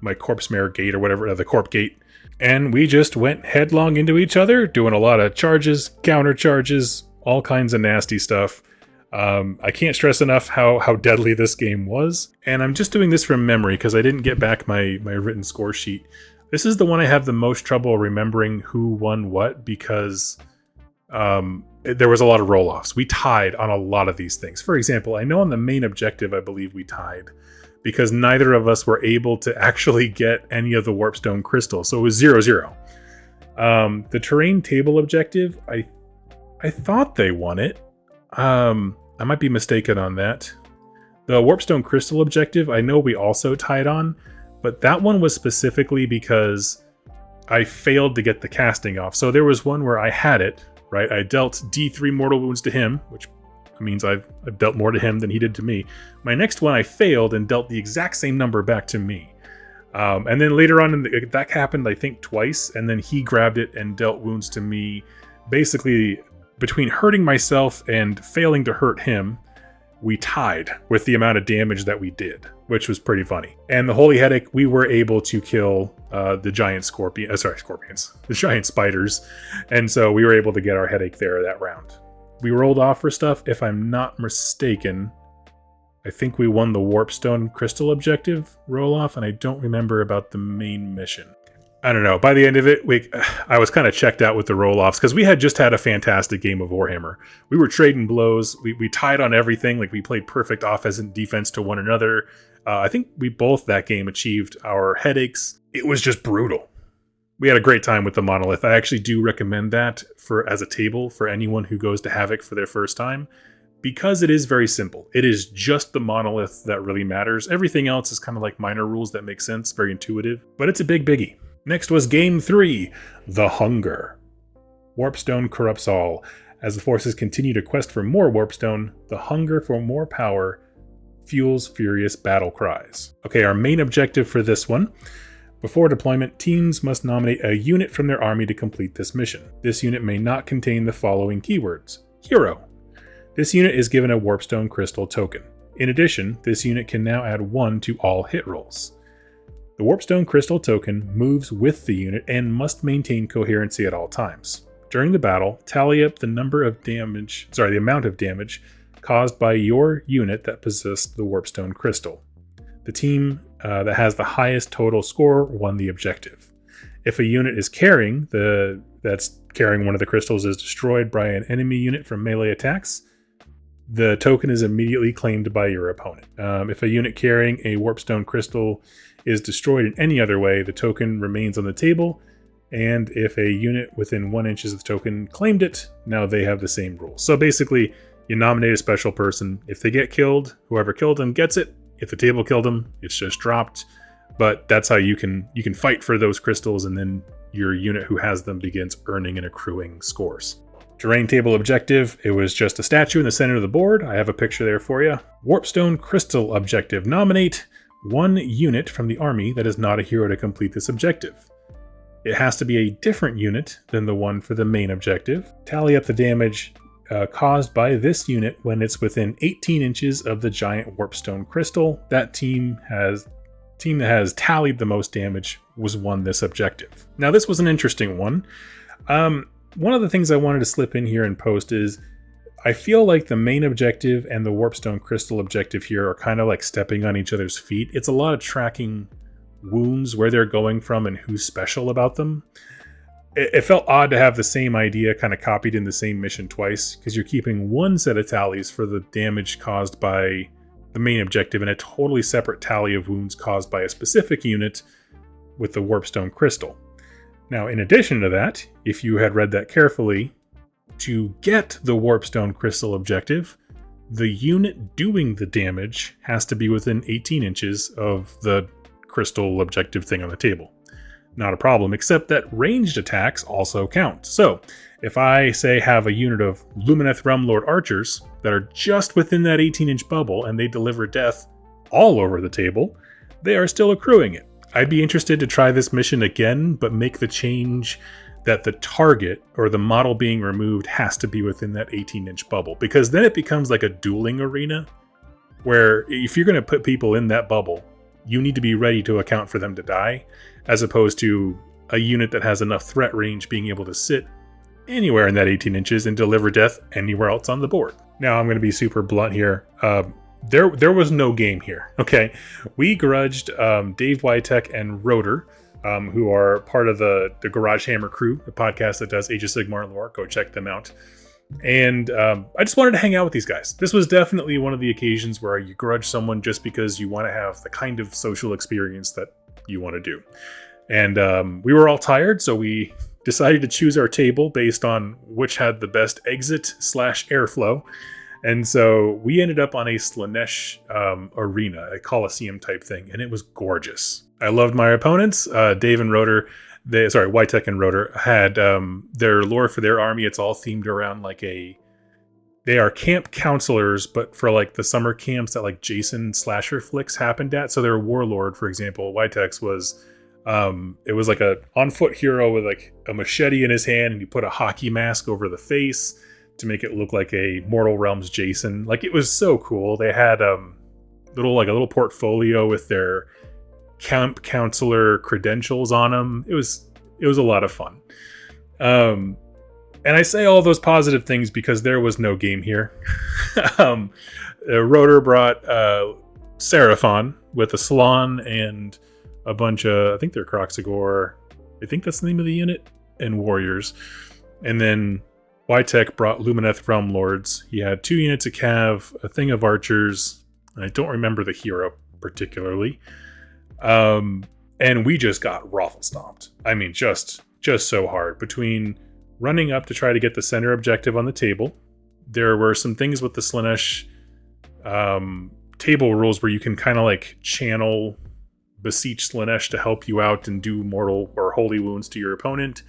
my Corpse Mare Gate or whatever, the Corp Gate. And we just went headlong into each other, doing a lot of charges, counter charges, all kinds of nasty stuff. I can't stress enough how deadly this game was. And I'm just doing this from memory because I didn't get back my written score sheet. This is the one I have the most trouble remembering who won what because there was a lot of roll-offs. We tied on a lot of these things. For example, I know on the main objective, I believe we tied because neither of us were able to actually get any of the Warpstone crystals. So it was 0-0. The terrain table objective, I thought they won it. I might be mistaken on that. The Warpstone Crystal objective, I know we also tied on, but that one was specifically because I failed to get the casting off. So there was one where I had it, right? I dealt D3 mortal wounds to him, which means I've dealt more to him than he did to me. My next one, I failed and dealt the exact same number back to me. And then later on, that happened, I think, twice, and then he grabbed it and dealt wounds to me. Basically, between hurting myself and failing to hurt him, we tied with the amount of damage that we did, which was pretty funny. And the Holy Headache, we were able to kill the giant scorpions, the giant spiders. And so we were able to get our Headache there that round. We rolled off for stuff, if I'm not mistaken. I think we won the Warpstone Crystal objective roll-off, and I don't remember about the main mission. I don't know. By the end of it, I was kind of checked out with the roll-offs because we had just had a fantastic game of Warhammer. We were trading blows. We tied on everything. Like, we played perfect offense and defense to one another. I think we both that game achieved our headaches. It was just brutal. We had a great time with the monolith. I actually do recommend that as a table for anyone who goes to Havoc for their first time, because it is very simple. It is just the monolith that really matters. Everything else is kind of like minor rules that make sense, very intuitive, but it's a big biggie. Next was Game 3, The Hunger. Warpstone corrupts all. As the forces continue to quest for more Warpstone, the hunger for more power fuels furious battle cries. Okay, our main objective for this one. Before deployment, teams must nominate a unit from their army to complete this mission. This unit may not contain the following keywords. Hero. This unit is given a Warpstone Crystal token. In addition, this unit can now add 1 to all hit rolls. The Warpstone Crystal token moves with the unit and must maintain coherency at all times. During the battle, tally up the amount of damage caused by your unit that possessed the Warpstone Crystal. The team that has the highest total score won the objective. If a unit is that's carrying one of the crystals is destroyed by an enemy unit from melee attacks, the token is immediately claimed by your opponent. If a unit carrying a Warpstone Crystal is destroyed in any other way, the token remains on the table, and if a unit within 1 inch of the token claimed it, now they have the same rules. So basically, you nominate a special person. If they get killed, whoever killed them gets it. If the table killed them, it's just dropped. But that's how you can fight for those crystals, and then your unit who has them begins earning and accruing scores. Terrain table objective, it was just a statue in the center of the board. I have a picture there for you. Warpstone Crystal objective, nominate 1 unit from the army that is not a hero to complete this objective. It has to be a different unit than the one for the main objective. Tally up the damage caused by this unit when it's within 18 inches of the giant Warpstone Crystal. That team that has tallied the most damage was won this objective. Now, this was an interesting one. One of the things I wanted to slip in here and post is I feel like the main objective and the Warpstone Crystal objective here are kind of like stepping on each other's feet. It's a lot of tracking wounds, where they're going from, and who's special about them. It felt odd to have the same idea kind of copied in the same mission twice, because you're keeping one set of tallies for the damage caused by the main objective and a totally separate tally of wounds caused by a specific unit with the Warpstone Crystal. Now, in addition to that, if you had read that carefully, to get the Warpstone Crystal objective, the unit doing the damage has to be within 18 inches of the crystal objective thing on the table. Not a problem, except that ranged attacks also count. So, if I, say, have a unit of Lumineth Realmlord archers that are just within that 18-inch bubble and they deliver death all over the table, they are still accruing it. I'd be interested to try this mission again, but make the change that the target or the model being removed has to be within that 18-inch bubble, because then it becomes like a dueling arena where if you're going to put people in that bubble, you need to be ready to account for them to die, as opposed to a unit that has enough threat range being able to sit anywhere in that 18 inches and deliver death anywhere else on the board. Now, I'm going to be super blunt here. There was no game here, okay? We grudged Dave Witek and Rotor, who are part of the Garage Hammer crew, the podcast that does Age of Sigmar lore. Go check them out. And I just wanted to hang out with these guys. This was definitely one of the occasions where you grudge someone just because you want to have the kind of social experience that you want to do. And we were all tired, so we decided to choose our table based on which had the best exit/airflow. And so we ended up on a Slaanesh arena, a Coliseum type thing, and it was gorgeous. I loved my opponents. Dave and Rotor, Whitek and Rotor had their lore for their army. It's all themed around like they are camp counselors, but for like the summer camps that like Jason slasher flicks happened at. So their Warlord, for example, Whitek's was, it was like a on-foot hero with like a machete in his hand, and you put a hockey mask over the face to make it look like a Mortal Realms Jason. Like, it was so cool. They had a little portfolio with their camp counselor credentials on them. It was a lot of fun. And I say all those positive things because there was no game here. Rotor brought Seraphon with a Salon and a bunch of, I think they're Croxagore, I think that's the name of the unit, and Warriors. And then Whitek brought Lumineth Realm Lords. He had 2 units of Cav, a thing of Archers, and I don't remember the hero particularly. And we just got raffle stomped. I mean, just so hard. Between running up to try to get the center objective on the table, there were some things with the Slaanesh table rules where you can kind of like channel beseech Slaanesh to help you out and do mortal or holy wounds to your opponent.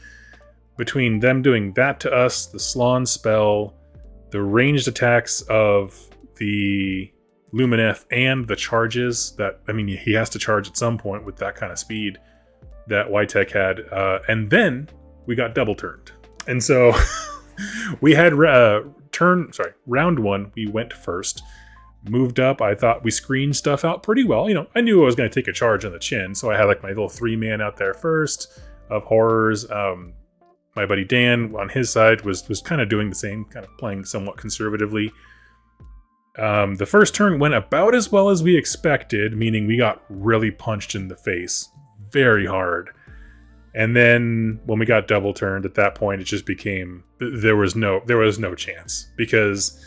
Between them doing that to us, the Slann spell, the ranged attacks of the Lumineth, and the charges that, I mean, he has to charge at some point with that kind of speed that Whitek had. And then we got double turned. And so we had round 1, we went first. Moved up, I thought we screened stuff out pretty well. You know, I knew I was going to take a charge on the chin, so I had like my little 3-man out there first of horrors. My buddy Dan on his side was kind of doing the same, kind of playing somewhat conservatively. The first turn went about as well as we expected, meaning we got really punched in the face very hard. And then when we got double turned, at that point it just became, there was no chance, because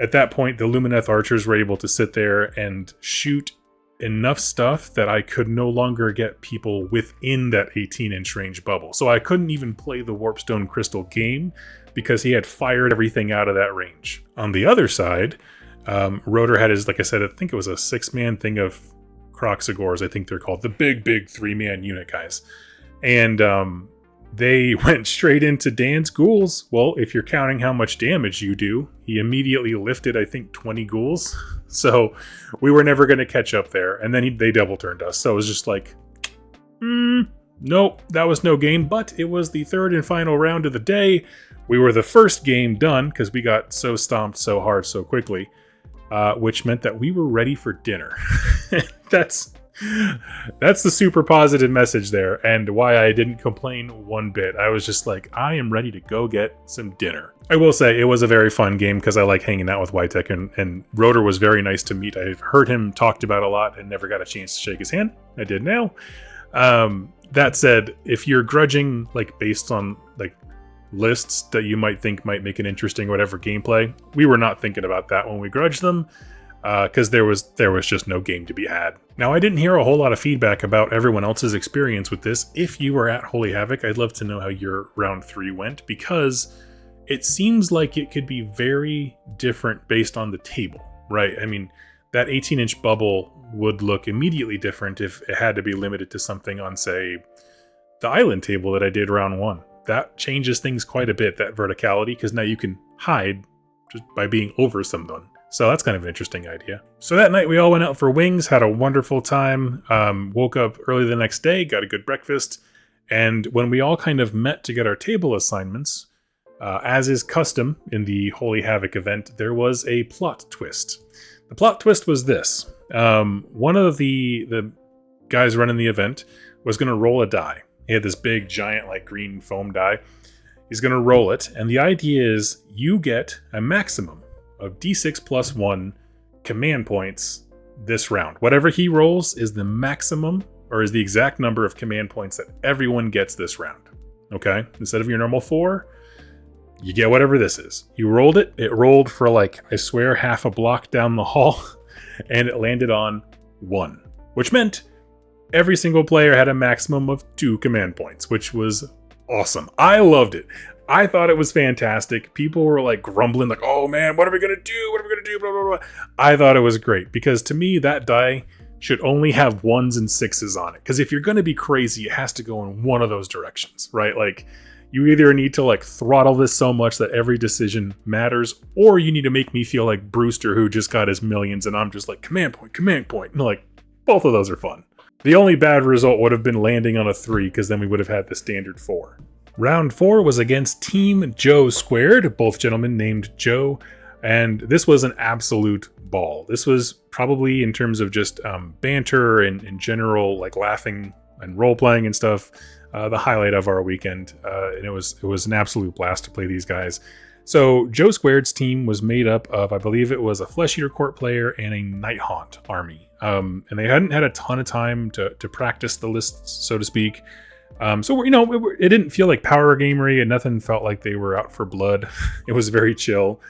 at that point the Lumineth archers were able to sit there and shoot enough stuff that I could no longer get people within that 18-inch range bubble. So I couldn't even play the Warpstone Crystal game because he had fired everything out of that range. On the other side, Rotor had his, like I said, I think it was a 6-man thing of Croxagores, I think they're called, the big 3-man unit guys. And they went straight into Dan's ghouls. Well, if you're counting how much damage you do, he immediately lifted, I think, 20 ghouls. So we were never going to catch up there. And then they double turned us. So it was just like, nope, that was no game. But it was the 3rd and final round of the day. We were the first game done because we got so stomped so hard so quickly, which meant that we were ready for dinner. That's the super positive message there, and why I didn't complain one bit. I was just like, I am ready to go get some dinner. I will say it was a very fun game because I like hanging out with Whitek, and Rotor was very nice to meet. I've heard him talked about a lot and never got a chance to shake his hand. I did now. That said, if you're grudging like based on like lists that you might think might make an interesting whatever gameplay, we were not thinking about that when we grudged them. Because there was just no game to be had. Now, I didn't hear a whole lot of feedback about everyone else's experience with this. If you were at Holy Havoc, I'd love to know how your round 3 went, because it seems like it could be very different based on the table, right? I mean, that 18-inch bubble would look immediately different if it had to be limited to something on, say, the island table that I did round 1. That changes things quite a bit, that verticality, because now you can hide just by being over someone. So that's kind of an interesting idea. So that night we all went out for wings, had a wonderful time, woke up early the next day, got a good breakfast, and when we all kind of met to get our table assignments, as is custom in the Holy Havoc event, there was a plot twist. The plot twist was this. One of the guys running the event was going to roll a die. He had this big, giant, like green foam die. He's going to roll it, and the idea is you get a maximum of D6 plus 1 command points this round. Whatever he rolls is the maximum, or is the exact number of command points that everyone gets this round. Okay? Instead of your normal 4, you get whatever this is. You rolled it. It rolled for, like, I swear, half a block down the hall, and it landed on 1, which meant every single player had a maximum of 2 command points, which was awesome. I loved it. I thought it was fantastic. People were like grumbling, like, oh man, what are we going to do? What are we going to do? Blah, blah, blah. I thought it was great because to me, that die should only have 1s and 6s on it. Because if you're going to be crazy, it has to go in one of those directions, right? Like, you either need to like throttle this so much that every decision matters, or you need to make me feel like Brewster, who just got his millions, and I'm just like, command point, command point. And like, both of those are fun. The only bad result would have been landing on a 3, because then we would have had the standard 4. Round 4 was against Team Joe Squared, both gentlemen named Joe, and this was an absolute ball. This was probably, in terms of just banter and in general, like laughing and role-playing and stuff, the highlight of our weekend. And it was an absolute blast to play these guys. So Joe Squared's team was made up of, I believe it was a Flesh Eater Court player and a Night Haunt army. And they hadn't had a ton of time to practice the lists, so to speak. So, it didn't feel like power gamery, and nothing felt like they were out for blood. It was very chill.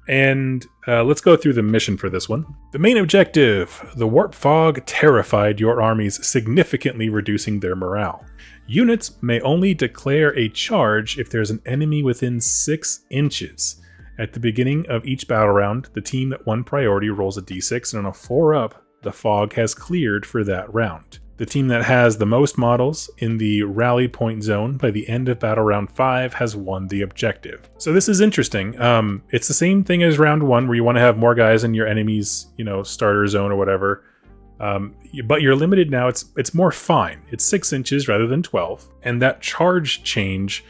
And let's go through the mission for this one. The main objective: the warp fog terrified your armies, significantly reducing their morale. Units may only declare a charge if there's an enemy within 6 inches. At the beginning of each battle round, the team that won priority rolls a d6, and on a 4-up, the fog has cleared for that round. The team that has the most models in the rally point zone by the end of battle round 5 has won the objective. So this is interesting. It's the same thing as round 1, where you want to have more guys in your enemy's, starter zone or whatever. But you're limited now. It's more fine. It's 6 inches rather than 12. And that charge change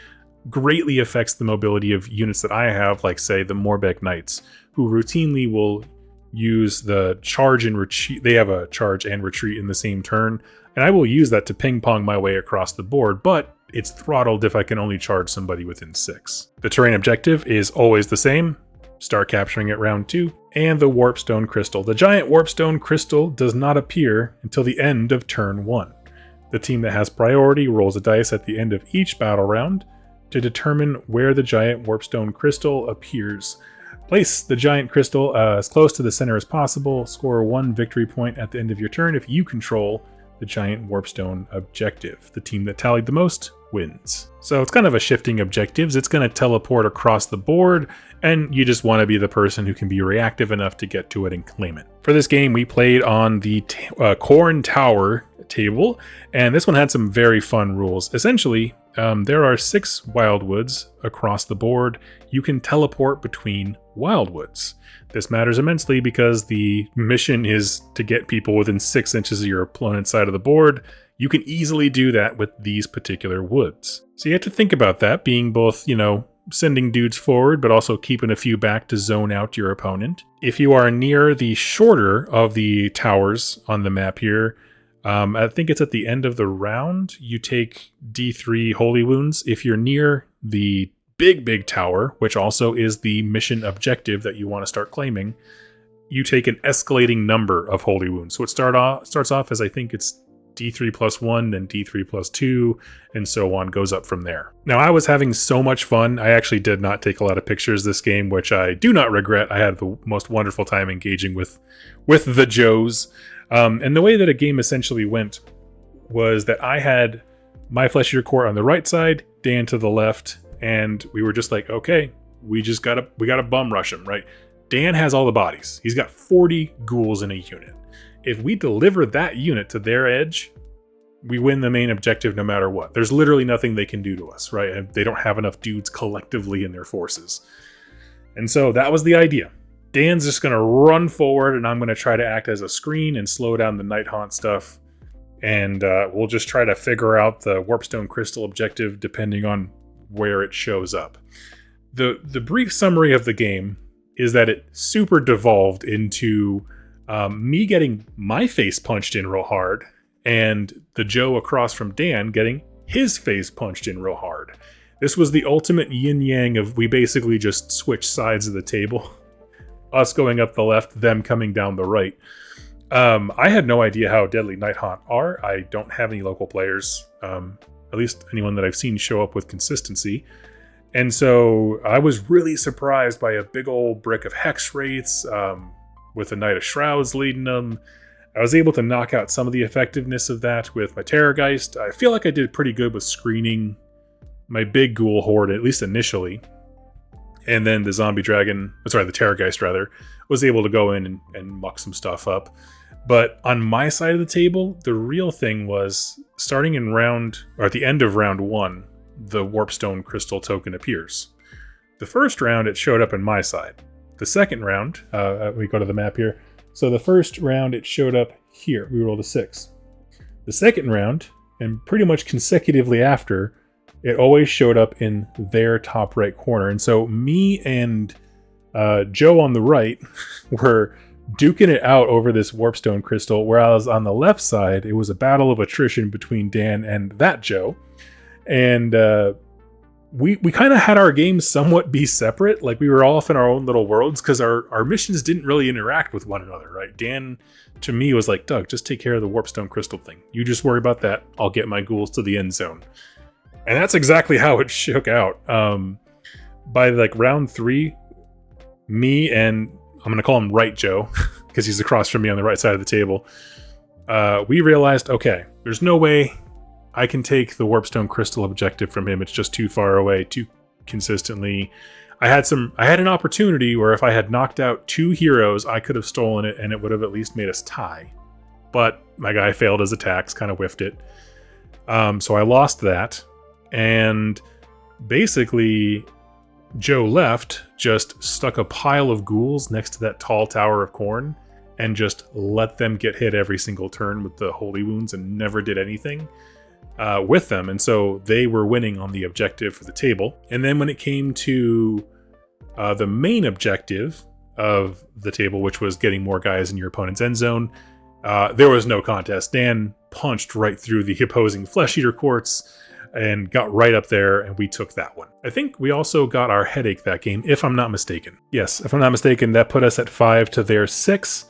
greatly affects the mobility of units that I have, like say the Morbeck Knights, who routinely will use the charge and retreat. They have a charge and retreat in the same turn, and I will use that to ping pong my way across the board, but it's throttled if I can only charge somebody within 6. The terrain objective is always the same: start capturing at round 2, and the Warpstone Crystal. The giant Warpstone Crystal does not appear until the end of turn 1. The team that has priority rolls a dice at the end of each battle round to determine where the giant Warpstone Crystal appears. Place the giant crystal as close to the center as possible. Score 1 victory point at the end of your turn if you control the giant Warpstone objective. The team that tallied the most wins. So it's kind of a shifting objectives. It's going to teleport across the board, and you just want to be the person who can be reactive enough to get to it and claim it. For this game, we played on the Corn Tower table, and this one had some very fun rules. Essentially, there are 6 wildwoods across the board. You can teleport between wildwoods. This matters immensely because the mission is to get people within 6 inches of your opponent's side of the board. You can easily do that with these particular woods. So you have to think about that, being both, sending dudes forward, but also keeping a few back to zone out your opponent. If you are near the shorter of the towers on the map here, I think it's at the end of the round, you take D3 Holy Wounds. If you're near the big tower, which also is the mission objective that you want to start claiming, you take an escalating number of Holy Wounds. So it starts off as, I think it's D3 plus 1, then D3 plus 2, and so on, goes up from there. Now, I was having so much fun. I actually did not take a lot of pictures this game, which I do not regret. I had the most wonderful time engaging with the Joes. And the way that a game essentially went was that I had my Flesh Eater Court on the right side, Dan to the left, and we were just like, okay, we gotta bum rush him, right? Dan has all the bodies. He's got 40 ghouls in a unit. If we deliver that unit to their edge, we win the main objective no matter what. There's literally nothing they can do to us, right? And they don't have enough dudes collectively in their forces. And so that was the idea. Dan's just going to run forward, and I'm going to try to act as a screen and slow down the Night Haunt stuff. And we'll just try to figure out the Warpstone Crystal objective depending on where it shows up. The brief summary of the game is that it super devolved into me getting my face punched in real hard, and the Joe across from Dan getting his face punched in real hard. This was the ultimate yin-yang of, we basically just switched sides of the table. Us going up the left, them coming down the right. I had no idea how deadly Night Haunt are. I don't have any local players, at least anyone that I've seen show up with consistency. And so I was really surprised by a big old brick of Hex Wraiths, with a Knight of Shrouds leading them. I was able to knock out some of the effectiveness of that with my Terrorgeist. I feel like I did pretty good with screening my big ghoul horde, at least initially. And then the the Terrorgeist rather, was able to go in and muck some stuff up. But on my side of the table, the real thing was starting at the end of round 1, the Warpstone crystal token appears. The first round, it showed up on my side. The second round, we go to the map here. So the first round, it showed up here. We rolled a 6. The second round, and pretty much consecutively after, it always showed up in their top right corner. And so me and Joe on the right were duking it out over this Warpstone crystal, whereas on the left side, it was a battle of attrition between Dan and that Joe. And we kind of had our games somewhat be separate. Like, we were off in our own little worlds because our missions didn't really interact with one another, right? Dan, to me, was like, Doug, just take care of the Warpstone crystal thing. You just worry about that. I'll get my ghouls to the end zone. And that's exactly how it shook out. By like round 3, me and I'm going to call him Right Joe because he's across from me on the right side of the table. We realized, okay, there's no way I can take the Warpstone crystal objective from him. It's just too far away, too consistently. I had an opportunity where if I had knocked out 2 heroes, I could have stolen it and it would have at least made us tie. But my guy failed his attacks, kind of whiffed it. So I lost that. And basically, Joe left, just stuck a pile of ghouls next to that tall tower of corn and just let them get hit every single turn with the holy wounds and never did anything with them. And so they were winning on the objective for the table. And then when it came to the main objective of the table, which was getting more guys in your opponent's end zone, there was no contest. Dan punched right through the opposing Flesh Eater Courts and got right up there, and we took that one. I think we also got our headache that game, if I'm not mistaken. Yes, if I'm not mistaken, that put us at 5 to their 6,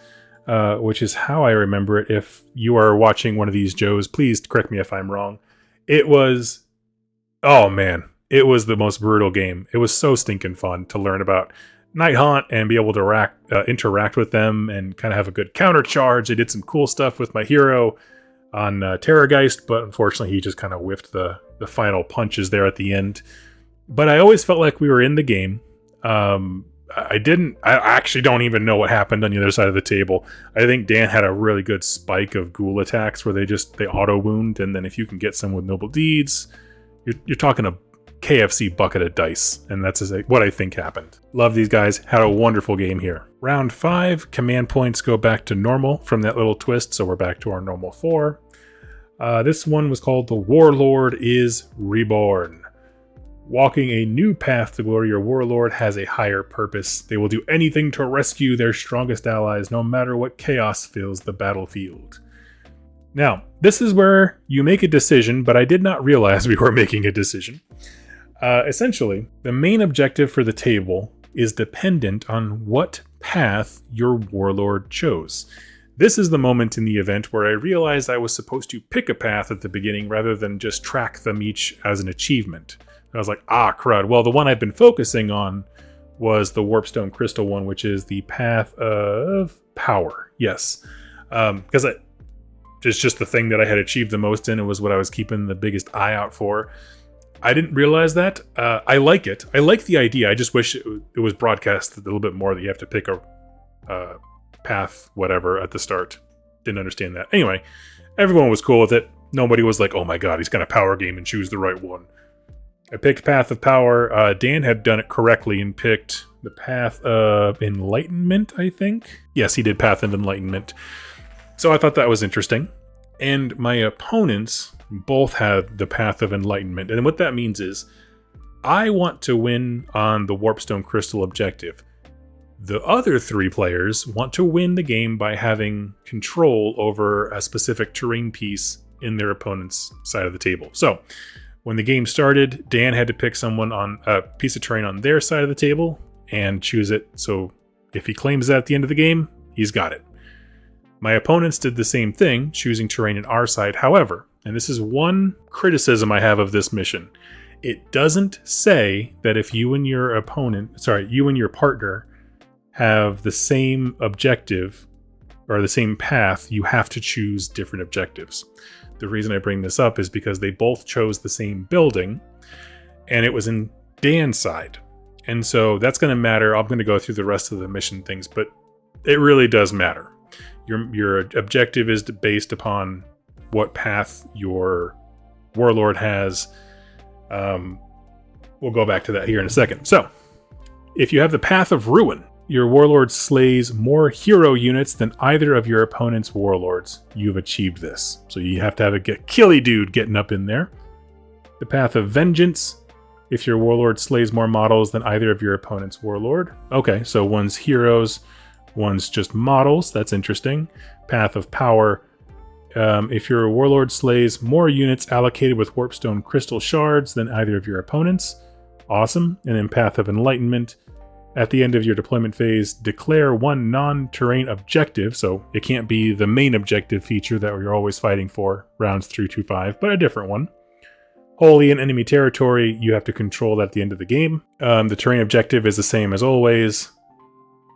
which is how I remember it. If you are watching one of these Joes, please correct me if I'm wrong. It was, oh man, it was the most brutal game. It was so stinking fun to learn about Night Haunt and be able to interact with them and kind of have a good counter charge. I did some cool stuff with my hero on Terrorgeist, but unfortunately he just kind of whiffed the final punches there at the end. But I always felt like we were in the game. I actually don't even know what happened on the other side of the table. I think Dan had a really good spike of ghoul attacks where they auto wound, and then if you can get some with noble deeds, you're talking a KFC bucket of dice, and that's what I think happened. Love these guys. Had a wonderful game here. Round 5, command points go back to normal from that little twist, so we're back to our normal 4. This one was called The Warlord is Reborn. Walking a new path to glory, your Warlord has a higher purpose. They will do anything to rescue their strongest allies, no matter what chaos fills the battlefield. Now, this is where you make a decision, but I did not realize we were making a decision. Essentially, the main objective for the table is dependent on what path your Warlord chose. This is the moment in the event where I realized I was supposed to pick a path at the beginning rather than just track them each as an achievement. I was like, crud. Well, the one I've been focusing on was the Warpstone Crystal one, which is the Path of Power. Yes. Because it's just the thing that I had achieved the most in. It was what I was keeping the biggest eye out for. I didn't realize that. I like it. I like the idea. I just wish it was broadcast a little bit more that you have to pick a path, whatever, at the start. Didn't understand that. Anyway, everyone was cool with it. Nobody was like, oh my god, he's going to power game and choose the right one. I picked Path of Power. Dan had done it correctly and picked the Path of Enlightenment, I think. Yes, he did Path of Enlightenment. So I thought that was interesting. And my opponents both had the Path of Enlightenment. And what that means is, I want to win on the Warpstone Crystal objective. The other 3 players want to win the game by having control over a specific terrain piece in their opponent's side of the table. So, when the game started, Dan had to pick someone on a piece of terrain on their side of the table and choose it. So, if he claims that at the end of the game, he's got it. My opponents did the same thing, choosing terrain on our side. However, and this is one criticism I have of this mission, it doesn't say that if you and your partner have the same objective or the same path, you have to choose different objectives. The reason I bring this up is because they both chose the same building, and it was in Dan's side. And so that's going to matter. I'm going to go through the rest of the mission things, but it really does matter. Your objective is based upon what path your warlord has. We'll go back to that here in a second. So, if you have the Path of Ruin, your warlord slays more hero units than either of your opponent's warlords. You've achieved this. So you have to have a killy dude getting up in there. The Path of Vengeance, if your warlord slays more models than either of your opponent's warlord. Okay, so one's heroes, one's just models. That's interesting. Path of Power, if your warlord slays more units allocated with Warpstone crystal shards than either of your opponents. Awesome. And then Path of Enlightenment. At the end of your deployment phase, declare one non-terrain objective, so it can't be the main objective feature that we're always fighting for, rounds 3 to 5, but a different one. Wholly in enemy territory, you have to control that at the end of the game. The terrain objective is the same as always.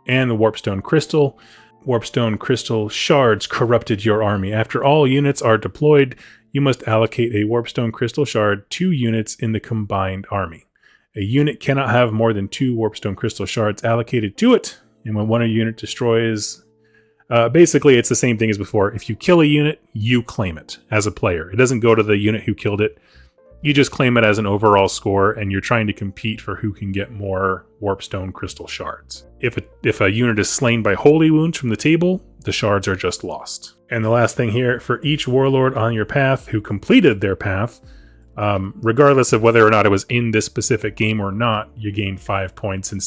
And the Warpstone Crystal. Warpstone Crystal shards corrupted your army. After all units are deployed, you must allocate a Warpstone Crystal shard to units in the combined army. A unit cannot have more than 2 Warpstone Crystal shards allocated to it, and when one unit destroys... basically, it's the same thing as before. If you kill a unit, you claim it as a player. It doesn't go to the unit who killed it. You just claim it as an overall score, and you're trying to compete for who can get more Warpstone Crystal shards. If a unit is slain by holy wounds from the table, the shards are just lost. And the last thing here, for each warlord on your path who completed their path, regardless of whether or not it was in this specific game or not, you gain 5 points in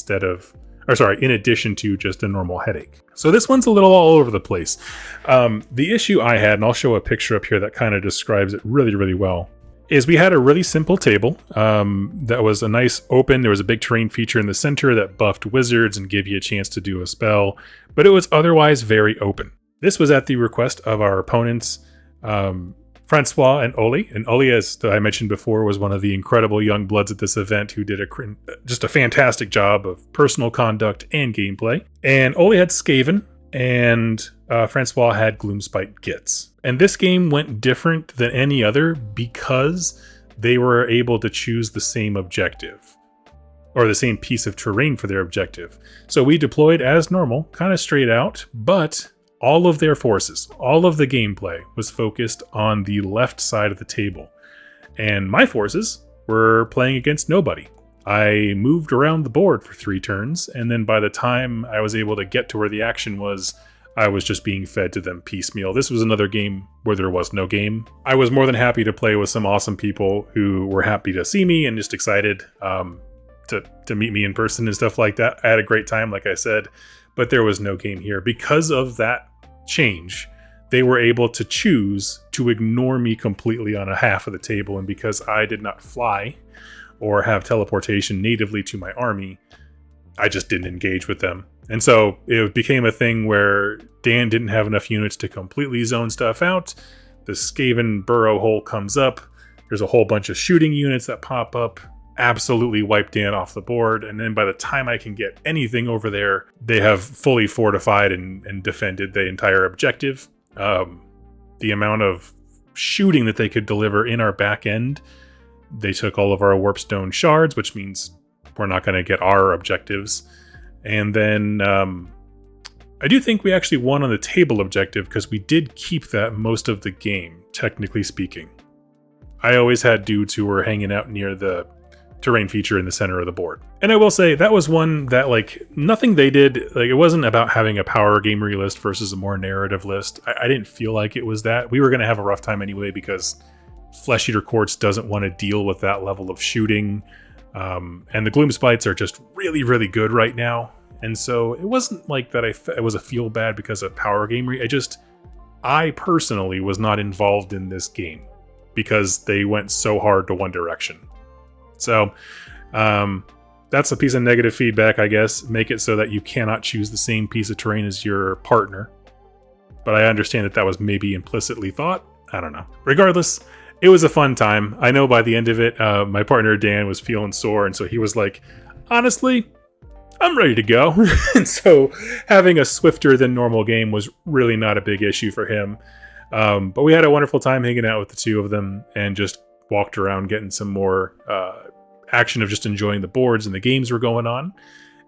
addition to just a normal headache. So this one's a little all over the place. The issue I had, and I'll show a picture up here that kind of describes it really, really well, is we had a really simple table that was a nice open. There was a big terrain feature in the center that buffed wizards and gave you a chance to do a spell, but it was otherwise very open. This was at the request of our opponents, Francois and Oli. And Oli, as I mentioned before, was one of the incredible young bloods at this event who did just a fantastic job of personal conduct and gameplay. And Oli had Skaven, and Francois had Gloomspite Gits. And this game went different than any other because they were able to choose the same objective, or the same piece of terrain for their objective. So we deployed as normal, kind of straight out, but all of their forces, all of the gameplay was focused on the left side of the table. And my forces were playing against nobody. I moved around the board for 3 turns, and then by the time I was able to get to where the action was, I was just being fed to them piecemeal. This was another game where there was no game. I was more than happy to play with some awesome people who were happy to see me and just excited to meet me in person and stuff like that. I had a great time, like I said, but there was no game here. Because of that change, they were able to choose to ignore me completely on a half of the table, and because I did not fly or have teleportation natively to my army, I just didn't engage with them. And so it became a thing where Dan didn't have enough units to completely zone stuff out. The Skaven burrow hole comes up. There's a whole bunch of shooting units that pop up, absolutely wipe Dan off the board. And then by the time I can get anything over there, they have fully fortified and defended the entire objective. The amount of shooting that they could deliver in our back end, they took all of our Warpstone shards, which means we're not going to get our objectives. And then I do think we actually won on the table objective because we did keep that most of the game, technically speaking. I always had dudes who were hanging out near the terrain feature in the center of the board. And I will say that was one that, like, nothing they did, like, it wasn't about having a power gamery list versus a more narrative list. I didn't feel like it was that. We were going to have a rough time anyway because Flesh Eater Courts doesn't want to deal with that level of shooting. And the Gloomspites are just really, really good right now. And so it wasn't like that it was a feel bad because of power gamery. I personally was not involved in this game because they went so hard to one direction. So that's a piece of negative feedback, I guess. Make it so that you cannot choose the same piece of terrain as your partner. But I understand that was maybe implicitly thought. I don't know. Regardless, it was a fun time. I know by the end of it, my partner Dan was feeling sore, and so he was like, honestly, I'm ready to go. And so having a swifter than normal game was really not a big issue for him. But we had a wonderful time hanging out with the two of them and just walked around getting some more action of just enjoying the boards and the games were going on.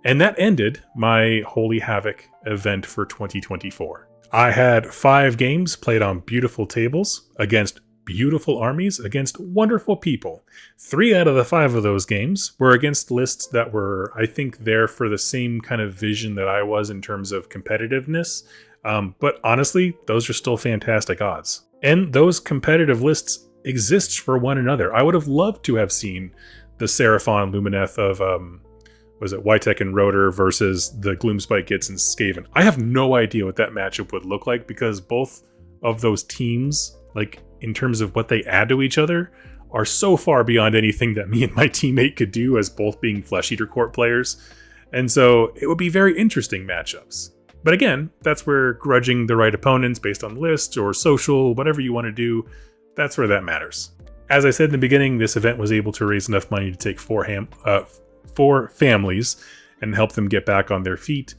And that ended my Holy Havoc event for 2024. I had 5 games played on beautiful tables against beautiful armies against wonderful people. 3 out of the 5 of those games were against lists that were, I think, there for the same kind of vision that I was in terms of competitiveness. But honestly, those are still fantastic odds. And those competitive lists exist for one another. I would have loved to have seen the Seraphon Lumineth of, was it Witek and Rotor versus the Gloomspite Gits and Skaven. I have no idea what that matchup would look like because both of those teams, like in terms of what they add to each other, are so far beyond anything that me and my teammate could do as both being Flesh Eater Court players. And so it would be very interesting matchups. But again, that's where grudging the right opponents based on lists or social, whatever you want to do, that's where that matters. As I said in the beginning, this event was able to raise enough money to take 4 families and help them get back on their feet,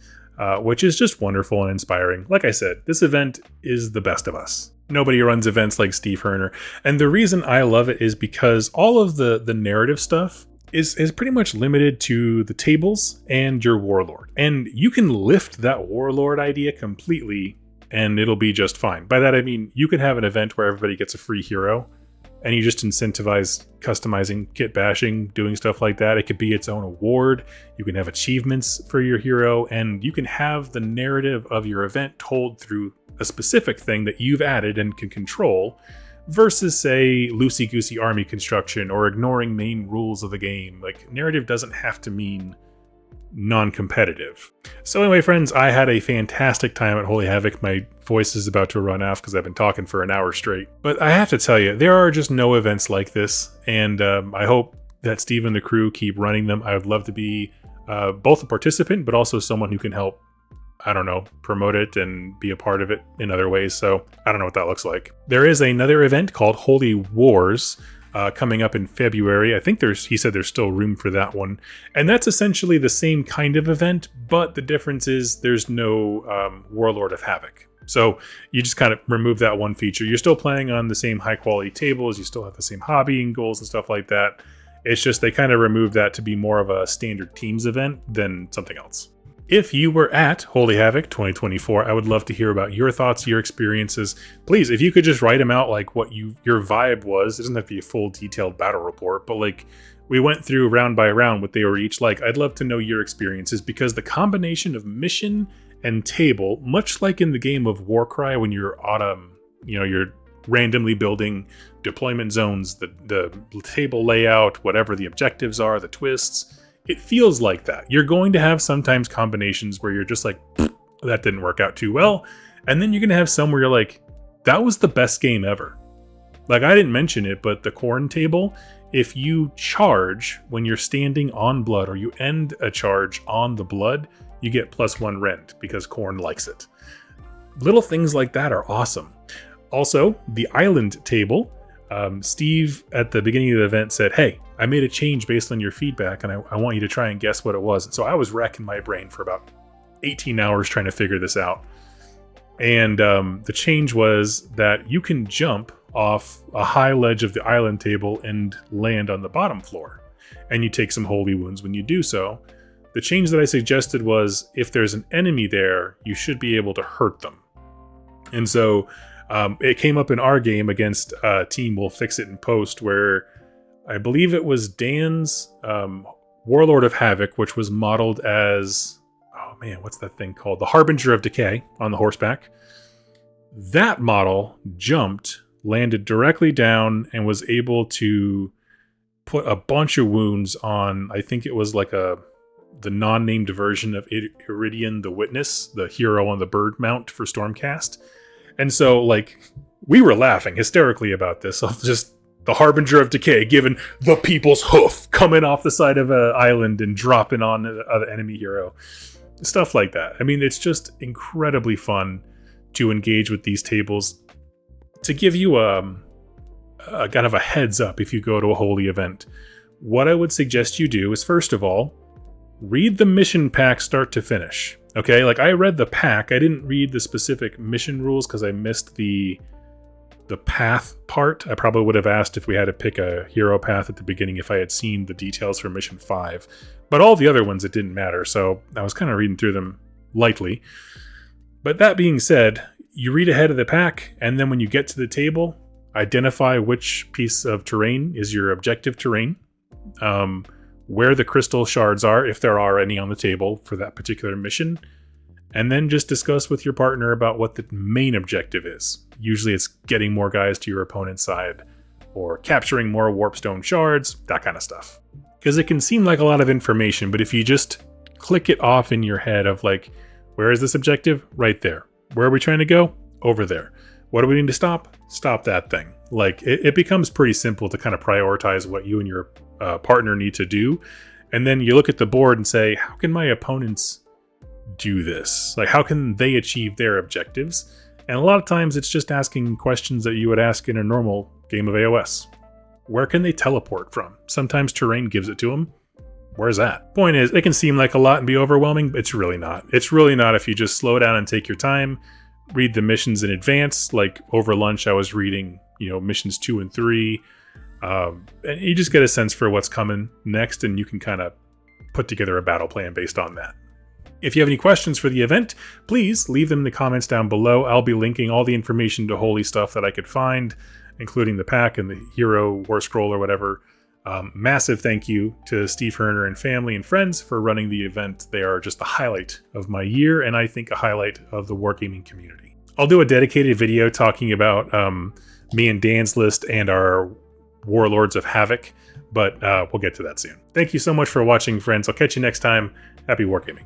which is just wonderful and inspiring. Like I said, this event is the best of us. Nobody runs events like Steve Herner. And the reason I love it is because all of the narrative stuff is pretty much limited to the tables and your Warlord. And you can lift that Warlord idea completely and it'll be just fine. By that I mean, you can have an event where everybody gets a free hero and you just incentivize customizing, kit bashing, doing stuff like that. It could be its own award. You can have achievements for your hero, and you can have the narrative of your event told through a specific thing that you've added and can control, versus, say, loosey-goosey army construction or ignoring main rules of the game. Like, narrative doesn't have to mean non-competitive. So anyway, friends, I had a fantastic time at Holy Havoc. My voice is about to run off because I've been talking for an hour straight. But I have to tell you, there are just no events like this, and I hope that Steve and the crew keep running them. I would love to be both a participant, but also someone who can help, I don't know, promote it and be a part of it in other ways. So I don't know what that looks like. There is another event called Holy Wars coming up in February. I think he said there's still room for that one. And that's essentially the same kind of event, but the difference is there's no Warlord of Havoc. So you just kind of remove that one feature. You're still playing on the same high quality tables. You still have the same hobbying goals and stuff like that. It's just they kind of removed that to be more of a standard teams event than something else. If you were at Holy Havoc 2024, I would love to hear about your thoughts, your experiences. Please, if you could just write them out, like what your vibe was. It doesn't have to be a full detailed battle report, but like we went through round by round what they were each like. I'd love to know your experiences because the combination of mission and table, much like in the game of Warcry when you're on you're randomly building deployment zones, the table layout, whatever the objectives are, the twists. It feels like that. You're going to have sometimes combinations where you're just like, that didn't work out too well. And then you're going to have some where you're like, that was the best game ever. Like, I didn't mention it, but the Khorne table, if you charge when you're standing on blood or you end a charge on the blood, you get +1 rend because Khorne likes it. Little things like that are awesome. Also, the island table, Steve at the beginning of the event said, hey, I made a change based on your feedback and I want you to try and guess what it was. And so I was racking my brain for about 18 hours trying to figure this out. And the change was that you can jump off a high ledge of the island table and land on the bottom floor. And you take some holy wounds when you do so. The change that I suggested was if there's an enemy there, you should be able to hurt them. And so it came up in our game against Team We'll Fix It in Post, where I believe it was Dan's Warlord of Havoc, which was modeled as, oh man, what's that thing called? The Harbinger of Decay on the horseback. That model jumped, landed directly down, and was able to put a bunch of wounds on, I think it was like the non-named version of Iridian the Witness, the hero on the bird mount for Stormcast. And so, like, we were laughing hysterically about this, of just the Harbinger of Decay given the people's hoof coming off the side of an island and dropping on an enemy hero. Stuff like that. I mean, it's just incredibly fun to engage with these tables. To give you a kind of a heads up if you go to a holy event, what I would suggest you do is, first of all, read the mission pack start to finish. Okay, like I read the pack, I didn't read the specific mission rules because I missed the the path part. I probably would have asked if we had to pick a hero path at the beginning if I had seen the details for mission 5. But all the other ones, it didn't matter, so I was kind of reading through them lightly. But that being said, you read ahead of the pack, and then when you get to the table, identify which piece of terrain is your objective terrain, where the crystal shards are, if there are any on the table for that particular mission, and then just discuss with your partner about what the main objective is. Usually it's getting more guys to your opponent's side, or capturing more Warpstone shards, that kind of stuff. Because it can seem like a lot of information, but if you just click it off in your head of like, where is this objective? Right there. Where are we trying to go? Over there. What do we need to stop? Stop that thing. Like, it becomes pretty simple to kind of prioritize what you and your partner need to do. And then you look at the board and say, how can my opponents do this? Like, how can they achieve their objectives? And a lot of times it's just asking questions that you would ask in a normal game of AOS. Where can they teleport from? Sometimes terrain gives it to them. Where's that? Point is, it can seem like a lot and be overwhelming, but it's really not. It's really not if you just slow down and take your time, read the missions in advance. Like over lunch, I was reading, missions 2 and 3. And you just get a sense for what's coming next, and you can kind of put together a battle plan based on that. If you have any questions for the event, please leave them in the comments down below. I'll be linking all the information to Holy stuff that I could find, including the pack and the hero war scroll or whatever. Massive thank you to Steve Herner and family and friends for running the event. They are just the highlight of my year, and I think a highlight of the wargaming community. I'll do a dedicated video talking about me and Dan's list and our Warlords of Havoc, but we'll get to that soon. Thank you so much for watching, friends. I'll catch you next time. Happy wargaming.